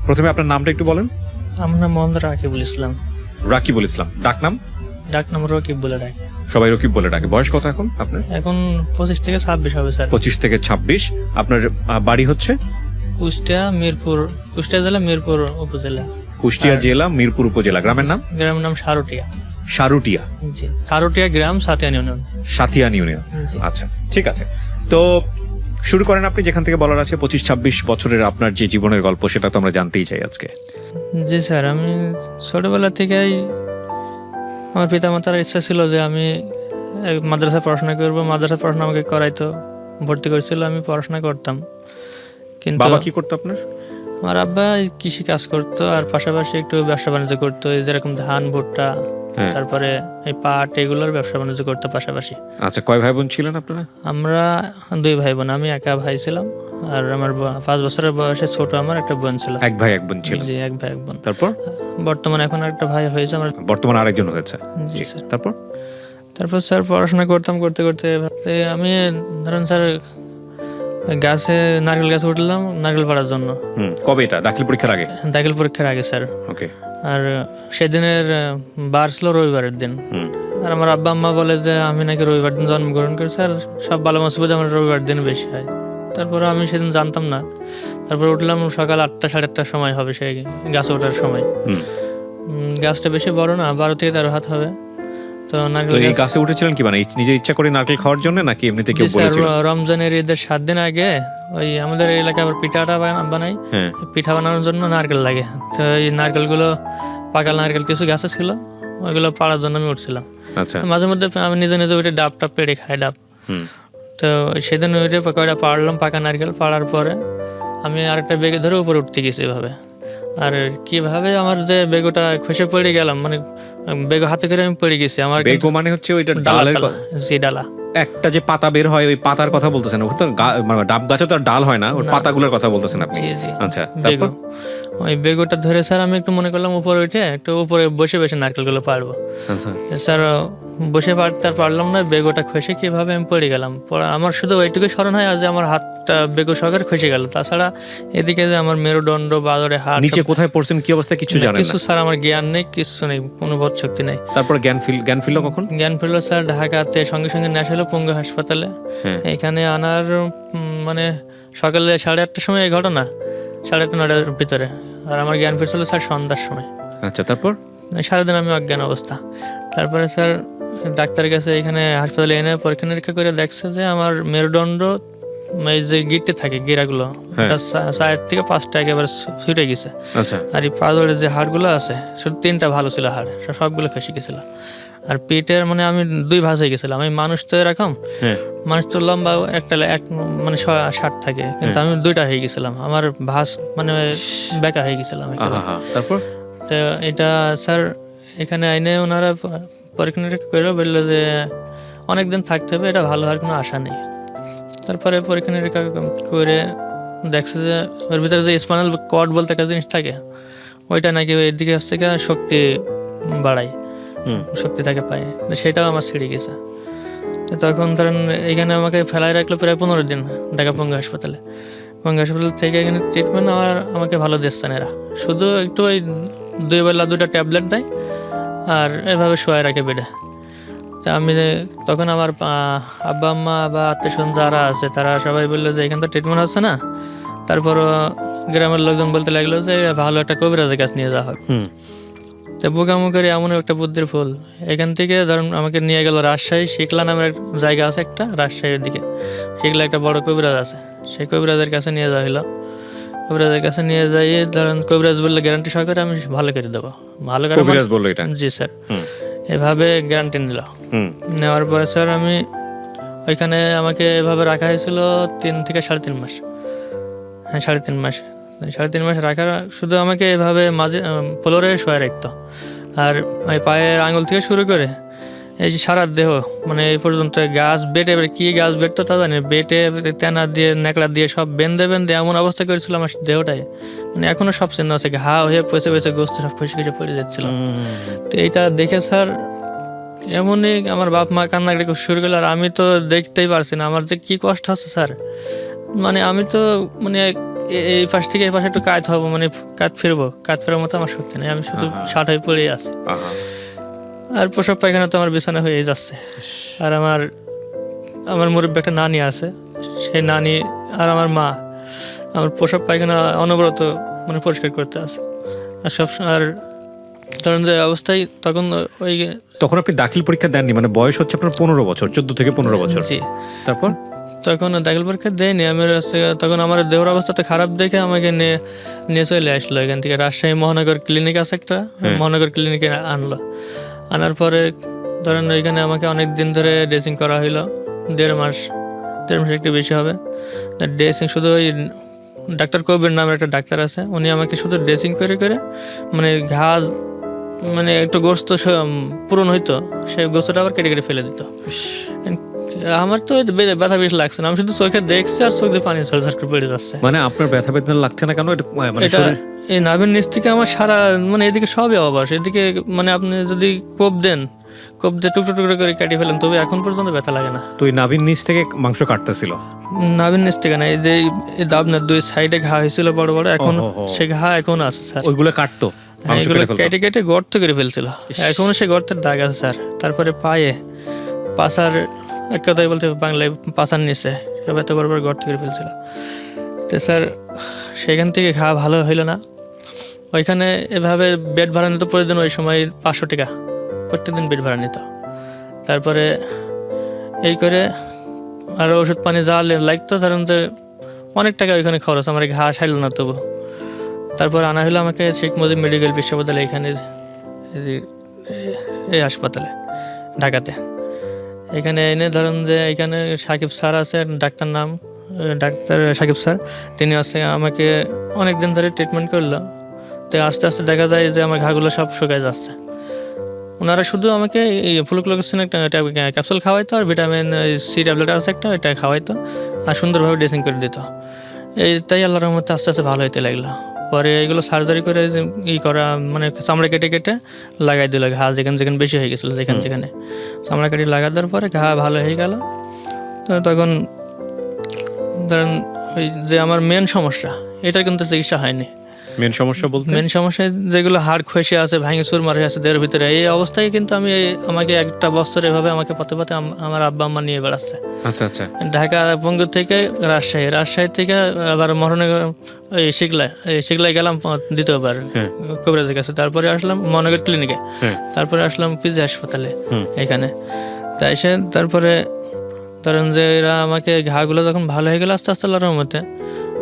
প্রথমে আপনার নামটা একটু বলেন। আমার নাম মোহাম্মদ রাকিবুল ইসলাম। রাকিবুল ইসলাম, ডাক নাম? ডাক নাম রকিব বলে ডাকে। সবাই রকিব বলে ডাকে। বয়স কত এখন আপনার? এখন 25 থেকে 26 হবে স্যার। 25 থেকে 26। আপনার বাড়ি হচ্ছে কুষ্টিয়া জেলা মিরপুর উপজেলা। কুষ্টিয়া জেলা মিরপুর উপজেলা। গ্রামের নাম? গ্রামের নাম সারুটিয়া। সারুটিয়া? জি, সারুটিয়া গ্রাম, সাতিয়ান ইউনিয়ন। সাতিয়ান ইউনিয়ন। জি। আচ্ছা, ঠিক আছে। তো শুরু করেন আপনি যেখান থেকে বলার আছে। 25-26 বছরের আপনার যে জীবনের গল্প, সেটা তো আমরা জানতেই চাই আজকে। জি স্যার, আমি ছোটবেলা থেকেই আমার পিতামাতার ইচ্ছা ছিল যে আমি মাদ্রাসায় পড়াশোনা করব। মাদ্রাসায় পড়াশোনা আমাকে করাইতো, ভর্তি করেছিল, আমি পড়াশোনা করতাম। কিন্তু বাবা কি করতো আপনার? আমার আব্বা কৃষি কাজ করতো, আর পাশাপাশি একটু ব্যবসা বাণিজ্য করতো, এই যেরকম ধান, ভুট্টা, তারপরে এই পাট, এগুলোর ব্যবসা বাণিজ্য করতো পাশাপাশি। আচ্ছা, কয় ভাই বোন ছিলেন আপনারা? আমরা 2 ভাই বোন, আমি একা ভাই ছিলাম, আর আমার 5 বছরের বয়সে ছোট আমার একটা বোন ছিল। এক ভাই এক বোন ছিল? জি, এক ভাই এক বোন। তারপর বর্তমানে এখন একটা ভাই হয়েছে আমার। বর্তমানে আরেকজন হয়েছে? জি স্যার। তারপর স্যার পড়াশোনা করতাম, করতে করতে আমি ধরেন স্যার নারকেল গাছে উঠলাম নারকেল পাড়ার জন্য। কবে এটা? দাখিল পরীক্ষার আগে? দাখিল পরীক্ষার আগে স্যার। ওকে। আর সেদিনের বার ছিল রবিবারের দিন। আর আমার আব্বা আম্মা বলে যে আমি নাকি রবিবার দিন জন্মগ্রহণ করেছি, আর সব ভালো মুসিবত আমার রবিবার দিন বেশি হয়। তারপরে আমি সেদিন জানতাম না। তারপরে উঠলাম সকাল 8টা 8:30টার সময় হবে সেই গাছে ওঠার সময়। গাছটা বেশি বড় না, 12 থেকে 13 হাত হবে। তো নারকেল গাছে উঠেছিলেন কি মানে নিজের ইচ্ছা করে নারকেল খাওয়ার জন্য, নাকি এমনিতে কেউ বলেছিল? রমজানের ঈদের 7 দিন আগে ওই আমাদের এলাকায় আবার পিঠাটা বানাই, পিঠা বানানোর জন্য নারকেল লাগে। তো এই নারকেলগুলো, পাকা নারকেল কিছু গাছে ছিল, ওইগুলো পাড়ার জন্য আমি উঠছিলাম। আচ্ছা। মাঝে মধ্যে আমি নিজে নিজে ওইটা ডাব পেড়ে খাই, ডাব। তো সেদিন ওইটা কয়টা পাড়লাম পাকা নারকেল। পাড়ার পরে আমি আরেকটা বেগে ধরে উপরে উঠতে গেছি এভাবে। আর কিভাবে আমার যে বেগুটা খসে পড়ে গেলাম, মানে বেগু হাতে করে আমি পড়ে গেছি। আমার বেগু মানে হচ্ছে ওইটা ডালের? জি, ডালা। একটা যে পাতা বের হয়, ওই পাতার কথা বলতেছেন? ও তো ডাব গাছে তো আর ডাল হয় না, ওর পাতাগুলোর কথা বলতেছেন আপনি? জি। আচ্ছা, তারপর? ওই বেগুটা ধরে স্যার আমি একটু মনে করলাম উপরে উঠে একটু উপরে বসে বসে নারকেলগুলো পারবো। আচ্ছা স্যার বসে পারতে আর পারলাম না, বেগুটা খসে কিভাবে আমি পড়ে গেলাম। আমার শুধু ওইটুকু স্মরণ হয় যে আমার হাতটা বেগু সহকারে খসে গেল। তাছাড়া এদিকে যে আমার মেরুদণ্ড, বাদরে হাত, নিচে কোথায় পড়ছেন, কি অবস্থা, কিছু জানেন না? কিছু স্যার আমার জ্ঞান নেই, কিছু নেই, কোনো বোধ শক্তি নেই। তারপর জ্ঞান ফিরলো কখন? জ্ঞান ফিরলো স্যার ঢাকাতে, সঙ্গে সঙ্গে নেওয়া হলো পঙ্গু হাসপাতালে। এখানে আনার মানে সকালে 8:30টার সময় এই ঘটনা, 8:30-9টার ভিতরে। আর আমার জ্ঞান ফিরছিল স্যার সন্ধ্যার সময়। আচ্ছা, তারপর? সারাদিন আমি অজ্ঞান অবস্থা। তারপরে স্যার ডাক্তারের কাছে এখানে হাসপাতালে এনে পরীক্ষা নিরীক্ষা করে দেখছে যে আমার মেরুদণ্ড, এই যে গিটে থাকে গিরাগুলো, 4 থেকে 5টা একেবারে ছুটে গেছে। আচ্ছা। আর এই পাজরের যে হাড়গুলো আছে, শুধু 3টা ভালো ছিল হাড়, সবগুলো খসে গেছিল। আর পেটের মানে আমি 2 ভাঁজ হয়ে গেছিলাম। আমি মানুষ তো এরকম, মানুষ তো লম্বা একটা মানে 60 থাকে, কিন্তু আমি 2টা হয়ে গেছিলাম। আমার ভাঁজ মানে বেঁকা হয়ে গেছিলাম। তারপর? তো এটা স্যার এখানে আইনে ওনারা পরীক্ষা নিরীক্ষা করে বললো যে অনেকদিন থাকতে হবে, এটা ভালো হওয়ার কোনো আশা নেই। তারপরে পরীক্ষা নিরীক্ষা করে দেখছে যে ওর ভিতরে যে স্পাইনাল কর্ড বলতে একটা জিনিস থাকে, ওইটা নাকি ওই দিকে হচ্ছে কি শক্তি বাড়ায়, শক্তি থাকে পায়, সেটাও আমার ছিঁড়ে গেছে। তখন ধরেন এখানে আমাকে ফেলায় রাখলো প্রায় 15 দিন ঢাকা পঙ্গু হাসপাতালে। পঙ্গু হাসপাতাল থেকে এখানে ট্রিটমেন্ট আমাকে ভালো দিচ্ছে না এরা, শুধু একটু ওই 2 বেলা 2টা ট্যাবলেট দেয় আর এভাবে শোয়ায় রাখে বেডে। তা আমি তখন আমার আব্বা আম্মা বা আত্মীয়স্বজন যারা আছে তারা সবাই বললো যে এখান তো ট্রিটমেন্ট হচ্ছে না। তারপর গ্রামের লোকজন বলতে লাগলো যে ভালো একটা কবিরাজের কাছে নিয়ে যাওয়া হোক। তো বোকামো করে এমন একটা বুদ্ধির ফুল, এখান থেকে ধরুন আমাকে নিয়ে গেল রাজশাহী, শিকলা নামের জায়গা আছে একটা, রাজশাহীর দিকে শিকলা একটা বড় কবিরাজ আছে, সেই কবিরাজের কাছে নিয়ে যাওয়া হলো। কবিরাজের কাছে নিয়ে যাই, ধরেন কবিরাজ বললে গ্যারান্টি সহকারে আমি ভালো করে দেবো, ভালো করে। কবিরাজ বললো এটা? জি স্যার, এভাবে গ্যারান্টি নিল। নেওয়ার পরে স্যার আমি ওইখানে আমাকে এভাবে রাখা হয়েছিল 3 থেকে 3.5 মাস। 3.5 মাস, 3.5 মাস রাখার, শুধু আমাকে এভাবে মাঝে ফ্লোরে শোয়া রাখতো। আর ওই পায়ের আঙুল থেকে শুরু করে এই যে সারা দেহ, মানে এই পর্যন্ত গাছ বেটে, কি গাছ বেটতো তা জানি, বেটে তেনা দিয়ে নেকড়া দিয়ে সব বেঁধে এমন অবস্থা করেছিল আমার দেহটাই, মানে এখনো সব চিহ্ন আছে, ঘা হয়ে পচে পচে গোস্ত সব খসে পড়ে যাচ্ছিল। তো এইটা দেখে স্যার এমনই আমার বাপ মা কান্নাকাটি শুরু করলো, আর আমি তো দেখতেই পারছি না আমার যে কি কষ্ট হচ্ছে স্যার। মানে আমি তো মানে এই পাশ থেকে এই পাশে একটু কাত হবো, মানে কাত ফিরবো, কাত ফেরার মতো আমার শক্তি নেই, আমি শুধু ষাট হয়ে পড়ে আছি। আহা। আর প্রসব পায়খানা তো আমার বিছানা হয়ে যাচ্ছে। আর আমার মুরব্বী একটা নানি আছে, সেই নানি আর আমার মা আমার প্রসব পায়খানা অনবরত মানে পরিষ্কার করতে আছে। আর আর কারণ যে অবস্থায় তখন ওই তখন আপনি দাখিল পরীক্ষা দেননি, মানে বয়স হচ্ছে আপনার 15 বছর, 14 থেকে 15 বছর। জি, তারপর তখন দাখিল পরীক্ষা দেয়নি আমি। তখন আমার দেহর অবস্থাতে খারাপ দেখে আমাকে নিয়ে চলে আসলো এখান থেকে। রাজশাহী মহানগর ক্লিনিক আছে একটা, মহানগর ক্লিনিকে আনলো। আনার পরে ধরেন ওইখানে আমাকে অনেক দিন ধরে ড্রেসিং করা হইলো, 1.5 মাস একটু বেশি হবে ড্রেসিং। শুধু ওই ডাক্তার কবির নামের একটা ডাক্তার আছে, উনি আমাকে শুধু ড্রেসিং করে করে মানে ঘাস মানে একটু গোস্ত পূরণ হইতো, সেই গোস্তটা আবার কেটে কেটে ফেলে দিত। আমার তো ব্যথা বেশি লাগছে না, আমি শুধু চোখে দেখছি আর চোখ দিয়ে পানি ঝরঝর করে পড়ে যাচ্ছে। মানে আপনার ব্যথা বেদনা লাগছে না কেন? এটা এই নাভির নিচ থেকে আমার সারা মানে এদিকে সবই অবাস, এদিকে মানে আপনি যদি কোপ দিয়ে টুকরো টুকরো করে কেটে ফেলেন তবে এখন পর্যন্ত ব্যথা লাগে না। তো এই নাভির নিচ থেকে মাংস কাটতেছিল? নাভির নিচ থেকে না, এই যে দাবনার 2 সাইডে ঘা হয়েছিল বড় বড়, এখন সে ঘা এখন আছে স্যার। ওইগুলো কাটতো, কেটে কেটে গর্ত করে ফেলছিল, এখনো সে গর্তের দাগ আছে স্যার। তারপরে পায়ে পাছার, এক কথায় বলতে বাংলায় পাছার নিচে সব এত বড় বড় গর্ত করে ফেলছিল। তো স্যার সেখান থেকে ঘা ভালো হইলো না। ওইখানে এভাবে বেড ভাড়া নিত প্রতিদিন, ওই সময় 500 টাকা প্রত্যেকদিন বেড ভাড়া নিত। তারপরে এই করে আরও ওষুধ পানি যা লাগতো, ধরুন যে অনেক টাকা ওইখানে খরচ, আমার ঘা সাইল না তবু। তারপর আনা হলো আমাকে শেখ মুজিব মেডিকেল বিশ্ববিদ্যালয়, এখানে এই হাসপাতালে ঢাকাতে। এখানে এনে ধরুন যে এখানে সাকিব স্যার আছে, ডাক্তার নাম ডাক্তার সাকিব স্যার, তিনি আছে আমাকে অনেক দিন ধরে ট্রিটমেন্ট করলো। তো আস্তে আস্তে দেখা যায় যে আমার ঘাগুলো সব শুকায় যাচ্ছে। ওনারা শুধু আমাকে এই ফ্লুক্লোক্সিন একটা ক্যাপসুল খাওয়াইতো, আর ভিটামিন সি ট্যাবলেট আছে একটা, ওইটা খাওয়াইতো, আর সুন্দরভাবে ড্রেসিং করে দিত। তাই আল্লাহর রহমতে আস্তে আস্তে ভালো হইতে লাগলো। পরে এইগুলো সার্জারি করে করা, মানে চামড়া কেটে কেটে লাগাই দিল ঘা, যেখানে যেখানে বেশি হয়ে গেছিলো, যেখানে চামড়া কেটে লাগা দেওয়ার পরে ঘা ভালো হয়ে গেল। তো তখন ধরেন ওই যে আমার মেন সমস্যা, এটার কিন্তু চিকিৎসা হয়নি। মেন সমস্যা বলতে? মেন সমস্যা যেগুলো হাড় খসে আছে, ভাঙে চুরমার হয়ে আছে দেহের ভিতরে, এই অবস্থায় কিন্তু আমাকে একটা বছর এভাবে আমাকে পথে পথে আমার আব্বা আম্মা নিয়ে বেড়াচ্ছে। আচ্ছা আচ্ছা। ঢাকা পঙ্গু থেকে রাজশাহী থেকে আবার মহানগর শিগলায় গেলাম দ্বিতীয়বার কবিরাজের কাছে। তারপরে আসলাম মহানগর ক্লিনিকে, তারপরে আসলাম পিজি হাসপাতালে এখানে। তাই এসে তারপরে ধরেন যে এরা আমাকে ঘাগুলো যখন ভালো হয়ে গেল আস্তে আস্তে আল্লাহর রহমতে,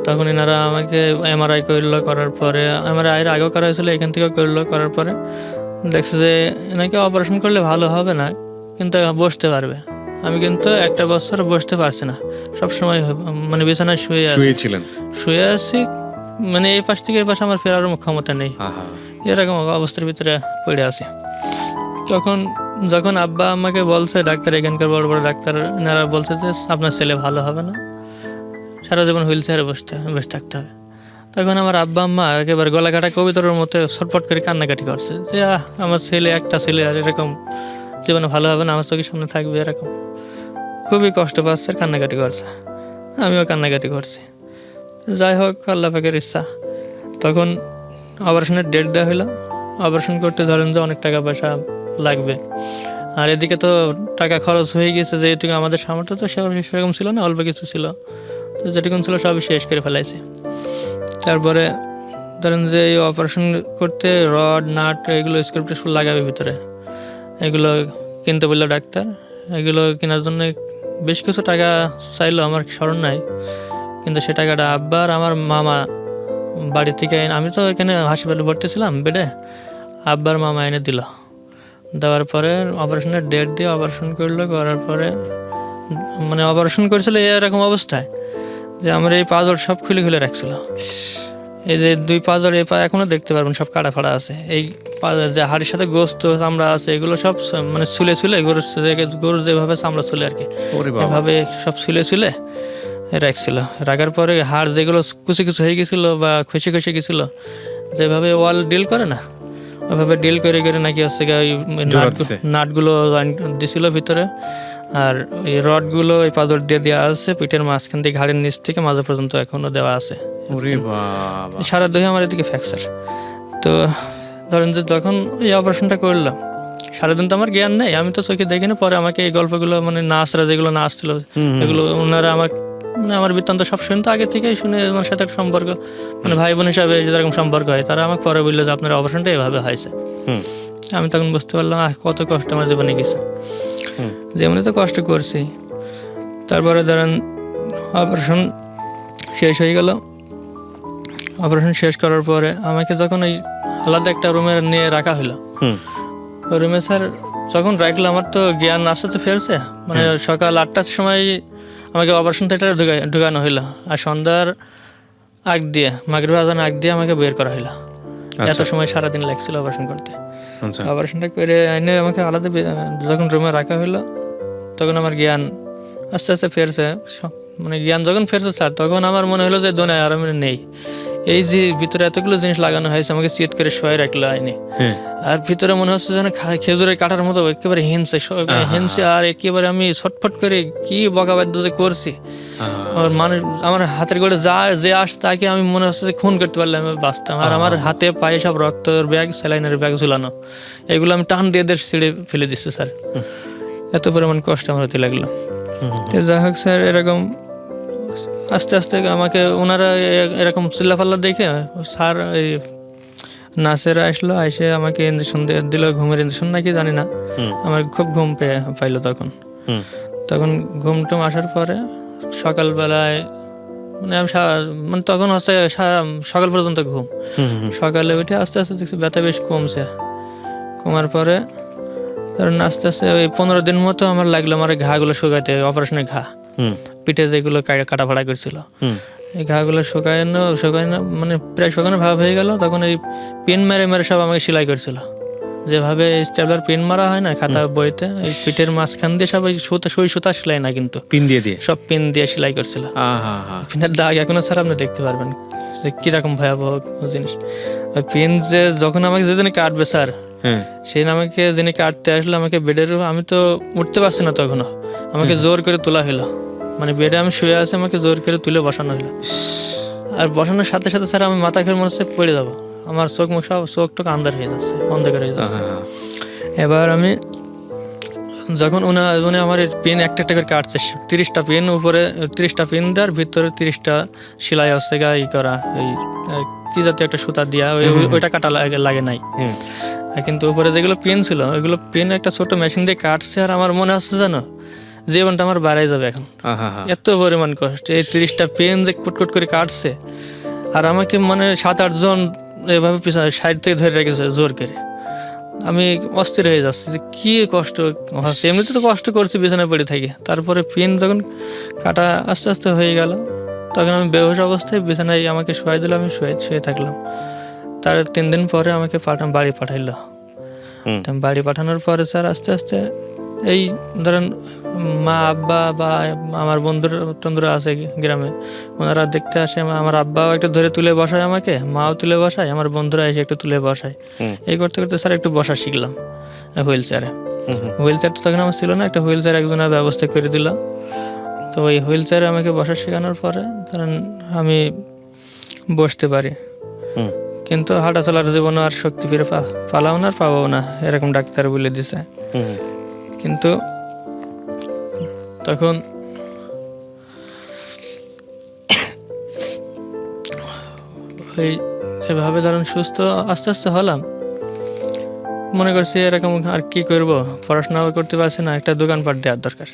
তখন এনারা আমাকে এমআরআই করলো, করার পরে এমআরআই এর আগেও করা হয়েছিল, এখান থেকেও করলো, করার পরে দেখছে যে এনাকে অপারেশন করলে ভালো হবে না, কিন্তু বসতে পারবে। আমি কিন্তু একটা বছর বসতে পারছি না, সবসময় মানে বিছানায় শুয়ে আছি, মানে এই পাশ থেকে এই পাশে আমার ফেরার ক্ষমতা নেই, এরকম অবস্থার ভিতরে পড়ে আছি। যখন আব্বা আমাকে বলছে ডাক্তার, এখানকার বড় বড় ডাক্তার, এনারা বলছে যে আপনার ছেলে ভালো হবে না, সারা জীবন হুইল চেয়ারে বসে থাকতে হবে। তখন আমার আব্বা আম্মা একেবারে গলা কাটা কবিতরের মতো ছটপট করে কান্নাকাটি করছে যে আমার একটা ছেলে আর এরকম জীবনে ভালো হবে না, আমার চোখের সামনে থাকবে এরকম। খুবই কষ্ট পাচ্ছে, কান্নাকাটি করছে, আমিও কান্নাকাটি করছি। যাই হোক, আল্লাহ পাকের ইচ্ছা। তখন অপারেশনের ডেট দেওয়া হলো। অপারেশন করতে ধরেন যে অনেক টাকা পয়সা লাগবে, আর এদিকে তো টাকা খরচ হয়ে গেছে, যেটুকু আমাদের সামর্থ্য তো সেরকম ছিল না, অল্প কিছু ছিল, তো যেটুকু ছিল সবই শেষ করে ফেলাইছে। তারপরে ধরেন যে এই অপারেশন করতে রড নাট এগুলো স্ক্রিপ্ট লাগাবে ভিতরে, এগুলো কিনতে বললো ডাক্তার। এগুলো কেনার জন্য বেশ কিছু টাকা চাইলো, আমার স্মরণ নাই, কিন্তু সে টাকাটা আব্বা আর আমার মামা বাড়ি থেকে আমি তো এখানে হাসপাতালে ভর্তি ছিলাম বেডে, আব্বার মামা এনে দিল। দেওয়ার পরে অপারেশনের ডেট দিয়ে অপারেশন করলো, করার পরে মানে অপারেশন করেছিল এরকম অবস্থায় যে আমার এই পাঁজর সব খুলে খুলে রাখছিল। এই যে 2 পাঁজর, এই পা এখনো দেখতে পারবেন সব কাটা ফাড়া আছে। এই যে হাড়ের সাথে গোস্ত চামড়া আছে, এগুলো সব মানে ছুলে গরুর যেভাবে চামড়া চলে আর কি, এভাবে সব ছুলে রাখছিল। রাখার পরে হাড় যেগুলো কুচি কুচি হয়ে গেছিলো বা খসে গেছিলো, যেভাবে ওয়াল ডিল করে না, ওইভাবে ডিল করে নাকি হচ্ছে ওই নাটগুলো দিছিল ভিতরে। আর ওই রডগুলো ওই পাথর দিয়ে দেওয়া আছে পিঠের মাঝখান দিয়ে ঘাড়ের নিচ থেকে মাঝে পর্যন্ত এখনো দেওয়া আছে। ওরে বাবা, সারা দেহে আমার এদিকে ফ্র্যাকচার। তো ধরেন যে যখন এই অপারেশনটা করলাম সারাদিন তো আমার জ্ঞান নেই, আমি তো চোখে দেখিনি। পরে আমাকে এই গল্পগুলো মানে নার্সরা যেগুলো নার্স ছিল এগুলো ওনারা আমার বৃত্তান্ত সব শুনতো আগে থেকেই, শুনে ওনার সাথে একটা সম্পর্ক মানে ভাই বোন হিসাবে যেরকম সম্পর্ক হয়, তারা আমাকে পরে বললো যে আপনার অপারেশনটা এভাবে হয়েছে। আমি তখন বুঝতে পারলাম কত কষ্ট আমার জীবনে গেছে, যেমনি তো কষ্ট করছি। তারপরে ধরেন অপারেশন শেষ হয়ে গেল। অপারেশন শেষ করার পরে আমাকে যখন ওই আলাদা একটা রুমে নিয়ে রাখা হলো, ওই রুমে স্যার যখন রাখলো আমার তো জ্ঞান আস্তে আস্তে ফেরছে। মানে সকাল 8টার সময় আমাকে অপারেশন থিয়েটারে ঢুকানো হইলো, আর সন্ধ্যার আগ দিয়ে মাগরিব আজান আগ দিয়ে আমাকে বের করা হইলো। এত সময় সারাদিন লাগছিল অপারেশন করতে। অপারেশনটা করে এনে আমাকে আলাদা যখন রুমে রাখা হইলো তখন আমার জ্ঞান আস্তে আস্তে ফেরছে। মানে জ্ঞান যখন ফেরছে স্যার তখন আমার মনে হলো যে দুনিয়ায় আর আমি নেই। এই যে ভিতরে এতগুলো জিনিস লাগানো হয়েছে আমাকে চিৎ করে শোয়াই রাখলো আইনে, আর ভিতরে মনে হচ্ছে যেন খেজুরের কাটার মতো একেবারে হিংসে আর একেবারে আমি ছটফট করে কি বকাবাদ্য যে করছি। আর মানুষ আমার হাতের গোড়ে যে আসে তাকে আমি মনে হচ্ছে যে খুন করতে পারলে আমি বাঁচতাম। আর আমার হাতে পায়ে সব রক্তের ব্যাগ, স্যালাইনের ব্যাগ ঝুলানো, এগুলো আমি টান দিয়ে ছিঁড়ে ফেলে দিচ্ছি স্যার। এত পরিমাণ কষ্ট আমার হতে লাগলো। যাই হোক স্যার, এরকম আস্তে আস্তে আমাকে ওনারা এরকম চিল্লাফাল্লা দেখে স্যার এই নার্সেরা আসলো, এসে আমাকে ইঞ্জেকশন দিল, ঘুমের ইঞ্জেকশন নাকি জানি না। আমার খুব ঘুম পাইলো তখন ঘুম টুম আসার পরে সকালবেলায় মানে আমি মানে তখন হচ্ছে সকাল পর্যন্ত ঘুম। সকালে উঠে আস্তে আস্তে দেখছি ব্যথা বেশ কমার পরে ধরেন আস্তে আস্তে ওই 15 দিন মতো আমার লাগলো আমার ঘাগুলো শুকাইতে, অপারেশনের ঘা পিঠে যেগুলো কাটা ফাড়া করছিল এই ঘাগুলো শুকানো মানে প্রায় শুকানো ভাব হয়ে গেল। তখন এই পিন মেরে সব আমাকে সেলাই করছিল, যেভাবে স্টেপলার পিন মারা হয় না খাতা বইতে, এই পিঠের মাঝখান দিয়ে সব সুই সুতা সেলাই না কিন্তু পিন দিয়ে সব পিন দিয়ে সেলাই করছিল। পিনের দাগ এখনো স্যার আপনি দেখতে পারবেন যে কিরকম ভয়াবহ জিনিস। ওই পিন যে যখন আমাকে যেদিন কাটবে স্যার, সেই আমাকে যিনি কাটতে আসলো আমাকে বেডের, আমি তো উঠতে পারছি না তখনও, আমাকে জোর করে তোলা হলো। মানে বেডে আমি শুয়ে আছি, আমাকে জোর করে তুলে বসানো হলো। আর বসানোর সাথে সাথে স্যার আমি মাথা খেয়ে মনে হচ্ছে পড়ে যাবো, আমার চোখ টুক আন্ধার হয়ে যাচ্ছে, অন্ধকার হয়ে যাচ্ছে। এবার আমি যখন উনি আমার পিন একটা একটা করে কাটছে, 30টা পিন উপরে 30টা পিন দেওয়ার ভিতরে 30টা সেলাই হচ্ছে ই করা, এই কি জাতীয় একটা সুতা দিয়া ওইটা কাটা লাগে নাই। কিন্তু উপরে যেগুলো পিন ছিল ওইগুলো পিন একটা ছোট মেশিন দিয়ে কাটছে। আর আমার মনে হচ্ছে জানো জীবনটা আমার বাড়াই যাবে এখন, এত পরিমাণ কষ্ট। এই 30টা পেন যে কুটকুট করে কাটছে, আর আমাকে মানে 7-8 জন এভাবে পিছনে সাইড থেকে ধরে রেখেছে জোর করে। আমি অস্থির হয়ে যাচ্ছি যে কি কষ্ট হচ্ছে, এমনিতে তো কষ্ট করছি বিছানায় পড়ে থাকি, তারপরে পেন যখন কাটা আস্তে আস্তে হয়ে গেল তখন আমি বেহুশ অবস্থায় বিছানায় আমাকে শোয়াই দিল, আমি শুয়ে থাকলাম। তার 3 দিন পরে আমাকে বাড়ি পাঠাইলো। বাড়ি পাঠানোর পরে স্যার আস্তে আস্তে এই ধরেন মা আব্বা বা আমার বন্ধুরা আছে গ্রামে, ওনারা দেখতে আসে। আমার আব্বাও একটু ধরে তুলে বসায় আমাকে, মাও তুলে বসায়, আমার বন্ধুরা এসে একটু তুলে বসায়। এই করতে করতে স্যার একটু বসা শিখলাম হুইল চেয়ারে। হুইল চেয়ার তো তখন আমার ছিল না, একটা হুইল চেয়ার একজনের ব্যবস্থা করে দিল। তো ওই হুইল চেয়ারে আমাকে বসা শেখানোর পরে ধরেন আমি বসতে পারি, কিন্তু হাঁটা চলার জীবনে আর শক্তি ফিরে পালাও না, আর পাবো না, এরকম ডাক্তার বলে দিছে। কিন্তু তখন ওই এভাবে ধরেন সুস্থ আস্তে আস্তে হলাম। মনে করছি এরকম আর কি করব, পড়াশোনাও করতে পারছি না, একটা দোকানপাট দেওয়ার দরকার।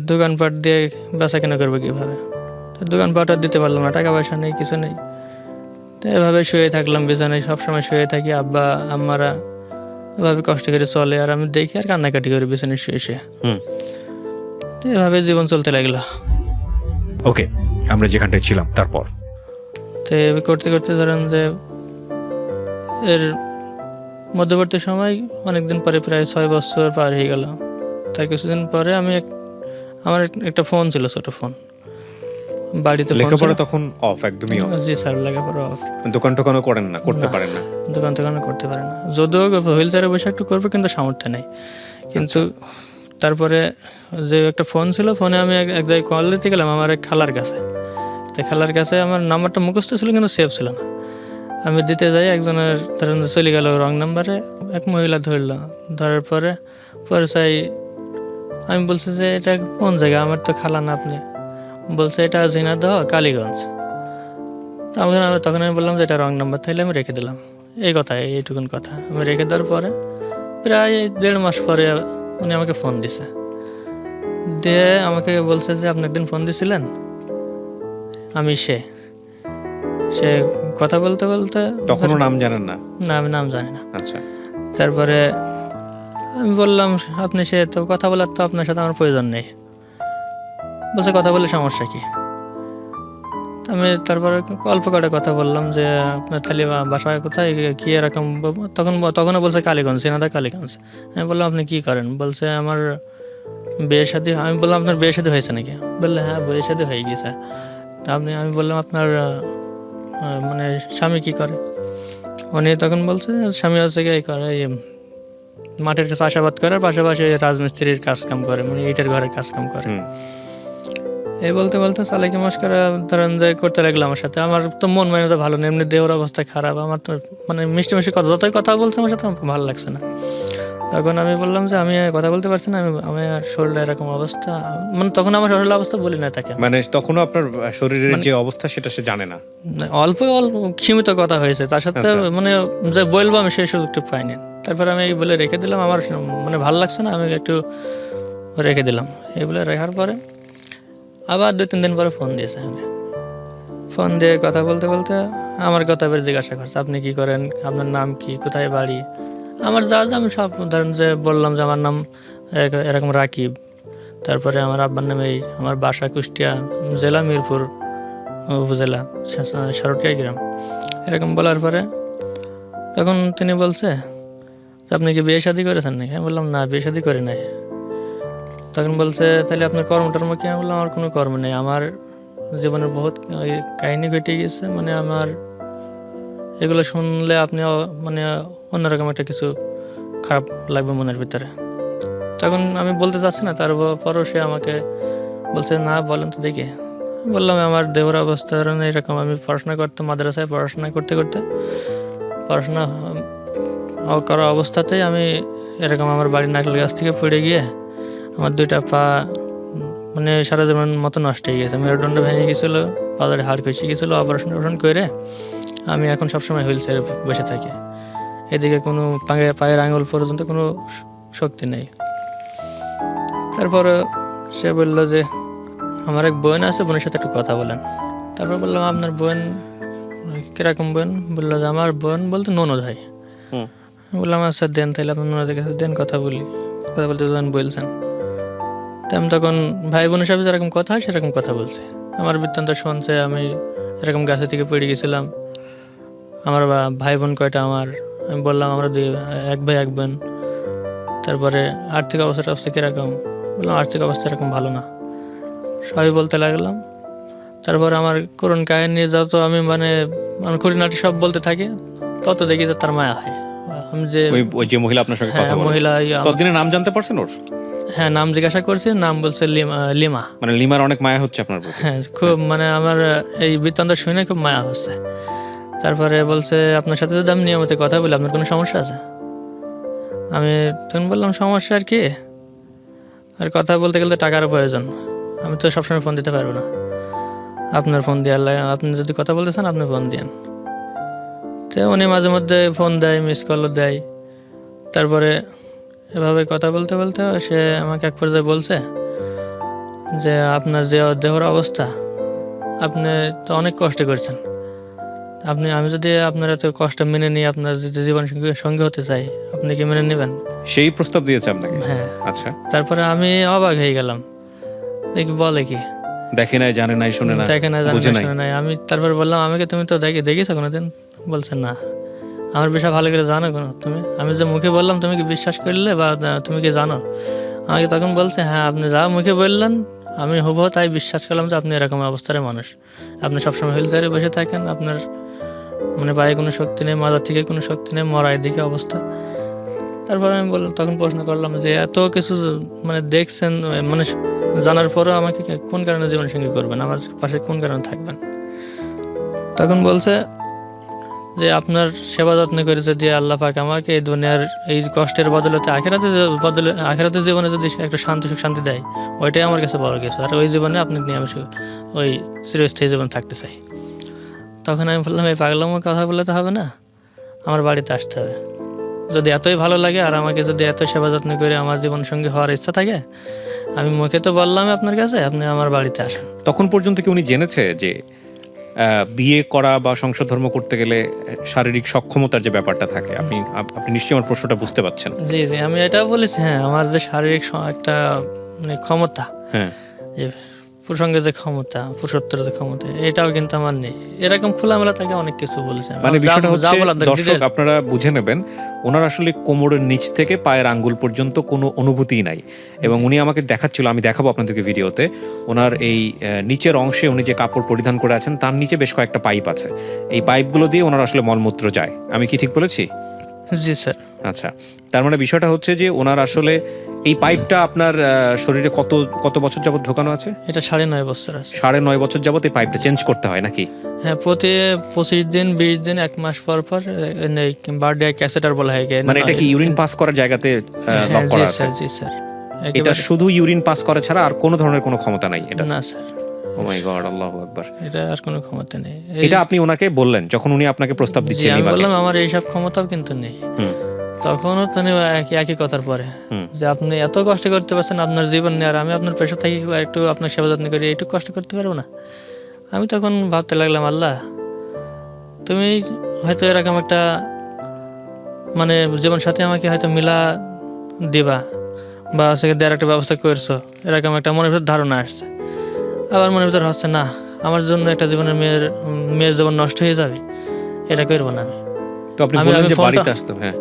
দোকানপাট দিয়ে বেচা কেনা করবো কিভাবে, দোকানপাট আর দিতে পারলাম না, টাকা পয়সা নেই, কিছু নেই। তো এভাবে শুয়ে থাকলাম বিছানায়, সবসময় শুয়ে থাকি। আব্বা আম্মারা এভাবে কষ্ট করে চলে, আর আমি দেখি আর কান্নাকাটি করি বিছানায় শুয়ে শুয়ে। এভাবে জীবন চলতে লাগলো। ওকে, আমরা যেখানটায় ছিলাম তারপর তো এভাবে করতে করতে ধরেন যে এর মধ্যবর্তী সময় অনেকদিন পরে, প্রায় 6 বছর পার হয়ে গেল। তার কিছুদিন পরে আমার একটা ফোন ছিল, ছোট ফোন, বাড়িতে। লেখাপড়া তখন অফ, একদমই অফ? জি স্যার, লেখাপড়া অফ। দোকান টোকানও করেন না, করতে পারেন না? দোকান করতে পারেন না, যদিও হুইল চেয়ারে বসে একটু করবে, কিন্তু সামর্থ্য নেই। কিন্তু তারপরে যে একটা ফোন ছিল, ফোনে আমি এক জায়গায় কল দিতে গেলাম আমার এক খালার কাছে। তো খালার কাছে আমার নাম্বারটা মুখস্থ ছিল কিন্তু সেভ ছিল না। আমি দিতে যাই, একজনের ধরেন চলে গেল রং নাম্বারে, এক মহিলা ধরলো। ধরার পরে পরিচয় আমি বলছি যে এটা কোন জায়গা, আমার তো খালা না আপনি। বলছে এটা ঝিনাইদহ কালীগঞ্জ। তখন আমি বললাম যে এটা রং নাম্বার, তাহলে আমি রেখে দিলাম। এই কথা, এইটুকুন কথা। আমি রেখে দেওয়ার পরে প্রায় 1.5 মাস পরে উনি আমাকে ফোন দিছে, দিয়ে আমাকে বলছে যে আপনি একদিন ফোন দিছিলেন, আমি সে কথা বলতে বলতে তখনও নাম জানেন না? না, আমি নাম জানি না। আচ্ছা। তারপরে আমি বললাম আপনি সে তো কথা বলার তো আপনার সাথে আমার প্রয়োজন নেই। বলছে কথা বলে সমস্যা কি? আমি তারপরে অল্প কটা কথা বললাম যে আপনার তাহলে বাসায় কোথায়, কি এরকম। তখনও বলছে কালীগঞ্জ, ঝিনাইদহ কালীগঞ্জ। আমি বললাম আপনি কি করেন? বলছে আমার বিয়ে শাদী। আমি বললাম আপনার বিয়ে শাদী হয়েছে নাকি? বললে হ্যাঁ, বিয়ে শাদী হয়ে গেছে। আমি বললাম আপনার মানে স্বামী কি করে? উনি তখন বলছে স্বামী হচ্ছে কি করে, মাঠের চাষাবাদ করে, পাশাপাশি রাজমিস্ত্রির কাজ কাম করে, মানে ইটের ঘরের কাজ কাম করে। এই বলতে বলতে চালাকি মস্করা ধরেন যে করতে লাগলো আমার সাথে। আমার তো মন মানে তো ভালো না, এমনি দেহর অবস্থা খারাপ। আমার তো মানে মিষ্টি মিষ্টি কথা, যতই কথা বলছে আমার সাথে, আমার ভালো লাগছে না। তখন আমি বললাম যে আমি কথা বলতে পারছি না, আমার শরীরে এরকম অবস্থা। মানে তখন আমার শরীরের অবস্থা বলি না তাকে, মানে তখনও আপনার শরীরের যে অবস্থা সেটা সে জানে না? অল্প সীমিত কথা হয়েছে তার সাথে, মানে যে বলবো আমি সেই সুযোগটা পাইনি। তারপর আমি এই বলে রেখে দিলাম, আমার মানে ভালো লাগছে না, আমি একটু রেখে দিলাম। এই বলে রাখার পরে আবার 2-3 দিন পরে ফোন দিয়েছে। আমি ফোন দিয়ে কথা বলতে বলতে আমার কথা বের জিজ্ঞাসা করছে আপনি কি করেন, আপনার নাম কি, কোথায় বাড়ি, আমার যা যা আমি সব ধরেন যে বললাম যে আমার নাম এরকম রাকিব। তারপরে আমার আব্বার নামে আমার বাসা কুষ্টিয়া জেলা মিরপুর উপজেলা সারটিয়া গ্রাম, এরকম বলার পরে তখন তিনি বলছে যে আপনি কি বিয়ে শাদী করেছেন নাকি? আমি বললাম না, বিয়ে শাদী করি নাই। তখন বলছে তাহলে আপনার কর্মটর্ম কি? আমি বললাম আমার কোনো কর্ম নেই, আমার জীবনের বহুত কাহিনী ঘটে গেছে, মানে আমার এগুলো শুনলে আপনি মানে অন্যরকম একটা কিছু খারাপ লাগবে মনের ভিতরে। তখন আমি বলতে চাচ্ছি না, তারপরও সে আমাকে বলছে না বলেন তো দেখি। বললাম আমার দেহর অবস্থা এরকম, আমি পড়াশোনা করতাম মাদ্রাসায়, পড়াশোনা করতে করতে পড়াশোনা করা অবস্থাতেই আমি এরকম আমার বাড়ির নারকেল গাছ থেকে পড়ে গিয়ে আমার 2টা পা মানে সারা জীবন মতো নষ্ট হয়ে গেছে। মেরুদণ্ড ভেঙে গেছিলো, পায়ের হাড় খসে গেছিলো, অপারেশন করে আমি এখন সবসময় হুইল চেয়ারে বসে থাকি। এদিকে কোনো পায়ের আঙুল পর্যন্ত কোনো শক্তি নেই। তারপর সে বলল যে আমার এক বোন আছে, বোনের সাথে একটু কথা বলেন। তারপর বললাম আপনার বোন কিরকম বোন? বললো যে আমার বোন বলতে ননদ হয়। বললাম আচ্ছা দেন, তাহলে আপনার ননদের কাছে দেন, কথা বলি। কথা বলতে যখন বলছেন আমি তখন ভাই বোনের সাথে যেরকম কথা হয় সেরকম কথা বলছে। আমার বৃত্তান্ত শুনছে, আমি এরকম গাছে থেকে পড়ে গেছিলাম, আমার ভাই বোন কয়টা আমার। আমি বললাম আমরা এক ভাই এক বোন। তারপরে আর্থিক অবস্থা কীরকম? বললাম আর্থিক অবস্থা এরকম ভালো না, সবই বলতে লাগলাম। তারপর আমার করুণ কাহিনী যত আমি মানে খুঁটিনাটি সব বলতে থাকি, তত দেখি যে তার মায়া হয়। আমি যে মহিলা আপনার সঙ্গে কথা বলে, মহিলা ততদিনে নাম জানতে পারছেন ওর? হ্যাঁ, নাম জিজ্ঞাসা করছি, নাম বলছে লিমা। মানে লিমার অনেক মায়া হচ্ছে আপনার প্রতি? হ্যাঁ, খুব, মানে আমার এই বৃত্তান্ত শুনে খুব মায়া হচ্ছে। তারপরে বলছে আপনার সাথে যদি আমি নিয়মিত কথা বলি আপনার কোনো সমস্যা আছে? আমি তখন বললাম সমস্যা আর কি, আর কথা বলতে গেলে টাকার প্রয়োজন, আমি তো সবসময় ফোন দিতে পারবো না, আপনার ফোন দিয়ে আপনি যদি কথা বলতে চান আপনি ফোন দিন। তো উনি মাঝে মধ্যে ফোন দেয়, মিস কলও দেয়। তারপরে এভাবে কথা বলতে বলতে সে আমাকে এক পর্যায়ে বলছে যে আপনার যে দেহর অবস্থা, আপনি তো অনেক কষ্ট করছেন, আমি যদি আপনার এত কষ্ট মেনে নিয়ে আপনার যদি জীবন সঙ্গী হতে চাই, আপনি কি মেনে নেবেন? সেই প্রস্তাব দিয়েছে আপনাকে? হ্যাঁ। আচ্ছা। তারপরে আমি অবাক হয়ে গেলাম, দেখি বলে কি, দেখে নাই, জানে নাই, শুনে না, দেখে না, শুনে নাই। আমি তারপরে বললাম আমাকে তুমি তো দেখেছো কোনোদিন? বলছে না। আমার বিষয় ভালো করে জানো কোনো তুমি? আমি যে মুখে বললাম তুমি কি বিশ্বাস করলে বা তুমি কি জানো? আমাকে তখন বলছে হ্যাঁ, আপনি যা মুখে বললেন আমি হুবহু তাই বিশ্বাস করলাম যে আপনি এরকম অবস্থার মানুষ, আপনি সবসময় হুইল চেয়ারে বসে থাকেন, আপনার মানে পায়ে কোনো শক্তি নেই, মাথার থেকে কোনো শক্তি নেই, মরার দিকে অবস্থা। তারপরে আমি বললাম, তখন প্রশ্ন করলাম যে এত কিছু মানে দেখছেন, মানে জানার পরেও আমাকে কোন কারণে জীবন সঙ্গী করবেন, আমার পাশে কোন কারণে থাকবেন? তখন বলছে যে আপনার সেবা যত্ন করে যদি আল্লাহ পাক আমাকে এই দুনিয়ার এই কষ্টের বদলতে আখেরাতে জীবনে যদি একটা সুখ শান্তি দেয়, ওইটাই আমার কাছে বড় কিছু। আর ওই জীবনে আপনি নিয়ে আমি ওই চিরস্থায়ী জীবন থাকতে চাই। তখন আমি বললাম, এই পাগলামো কথা বললে তো হবে না, আমার বাড়িতে আসতে হবে। যদি এতই ভালো লাগে আর আমাকে যদি এত সেবা যত্ন করে আমার জীবন সঙ্গী হওয়ার ইচ্ছা থাকে, আমি মুখে তো বললাম আপনার কাছে, আপনি আমার বাড়িতে আসেন। তখন পর্যন্ত কি উনি জেনেছে যে বিয়ে করা বা সংসার ধর্ম করতে গেলে শারীরিক সক্ষমতার যে ব্যাপারটা থাকে? আপনি নিশ্চয়ই আমার প্রশ্নটা বুঝতে পারছেন। জি জি, আমি এটাও বলেছি। হ্যাঁ, আমার যে শারীরিক একটা মানে ক্ষমতা, হ্যাঁ, যে প্রসঙ্গে যে ক্ষমতা, পুরুষত্বের যে ক্ষমতা, এটাও কিন্তু আমার নেই। এরকম খোলামেলা তাকে অনেক কিছু বলেছেন। মানে বিষয়টা হচ্ছে, দর্শক আপনারা বুঝে নেবেন, ওনার আসলে কোমরের নিচ থেকে পায়ের আঙ্গুল পর্যন্ত কোনো অনুভূতিই নাই। এবং উনি আমাকে দেখাচ্ছিল, আমি দেখাবো আপনাদেরকে ভিডিওতে, ওনার এই নিচের অংশে উনি যে কাপড় পরিধান করে আছেন তার নিচে বেশ কয়েকটা পাইপ আছে। এই পাইপগুলো দিয়ে ওনার আসলে মলমূত্র যায়। আমি কি ঠিক বলেছি? জি স্যার। আচ্ছা, তার মানে বিষয়টা হচ্ছে যে ওনার আসলে এই পাইপটা আপনার শরীরে কত বছর যাবত ঢোকানো আছে? এটা 9.5 বছর আছে। 9.5 বছর যাবত এই পাইপটা চেঞ্জ করতে হয় নাকি? হ্যাঁ, প্রতি 25 দিন 20 দিন 1 মাস পর পর বার্থডে ক্যাসেটার বলা হয়। মানে এটা কি ইউরিন পাস করার জায়গাতে লক করা আছে? জি স্যার। এটা শুধু ইউরিন পাস করা ছাড়া আর কোনো ধরনের কোনো ক্ষমতা নাই এটা? না স্যার। ও মাই গড, আল্লাহু আকবার। এটা আর কোনো ক্ষমতা নেই। এটা আপনি ওনাকে বললেন যখন উনি আপনাকে প্রস্তাব দিচ্ছেন? আমি বললাম আমার এইসব ক্ষমতাও কিন্তু নেই। তখনও তো একই কথার পরে যে আপনি এত কষ্ট করতে পারছেন আপনার জীবন নিয়ে, আর আমি আপনার পেশা থাকি একটু আপনার সেবা যত্ন করি, একটু কষ্ট করতে পারবো না? আমি তখন ভাবতে লাগলাম, আল্লাহ তুমি হয়তো এরকম একটা মানে জীবন সাথে আমাকে হয়তো মিলা দিবা বা সেকে দেওয়ার একটা ব্যবস্থা করছো, এরকম একটা মনের ভিতর ধারণা আসছে। আবার মনের ভিতর হচ্ছে না, আমার জন্য একটা জীবনের মেয়ের জীবন নষ্ট হয়ে যাবে, এটা করবো না আমি। তো আপনি বললেন যে বাড়িতে আসতে? হ্যাঁ,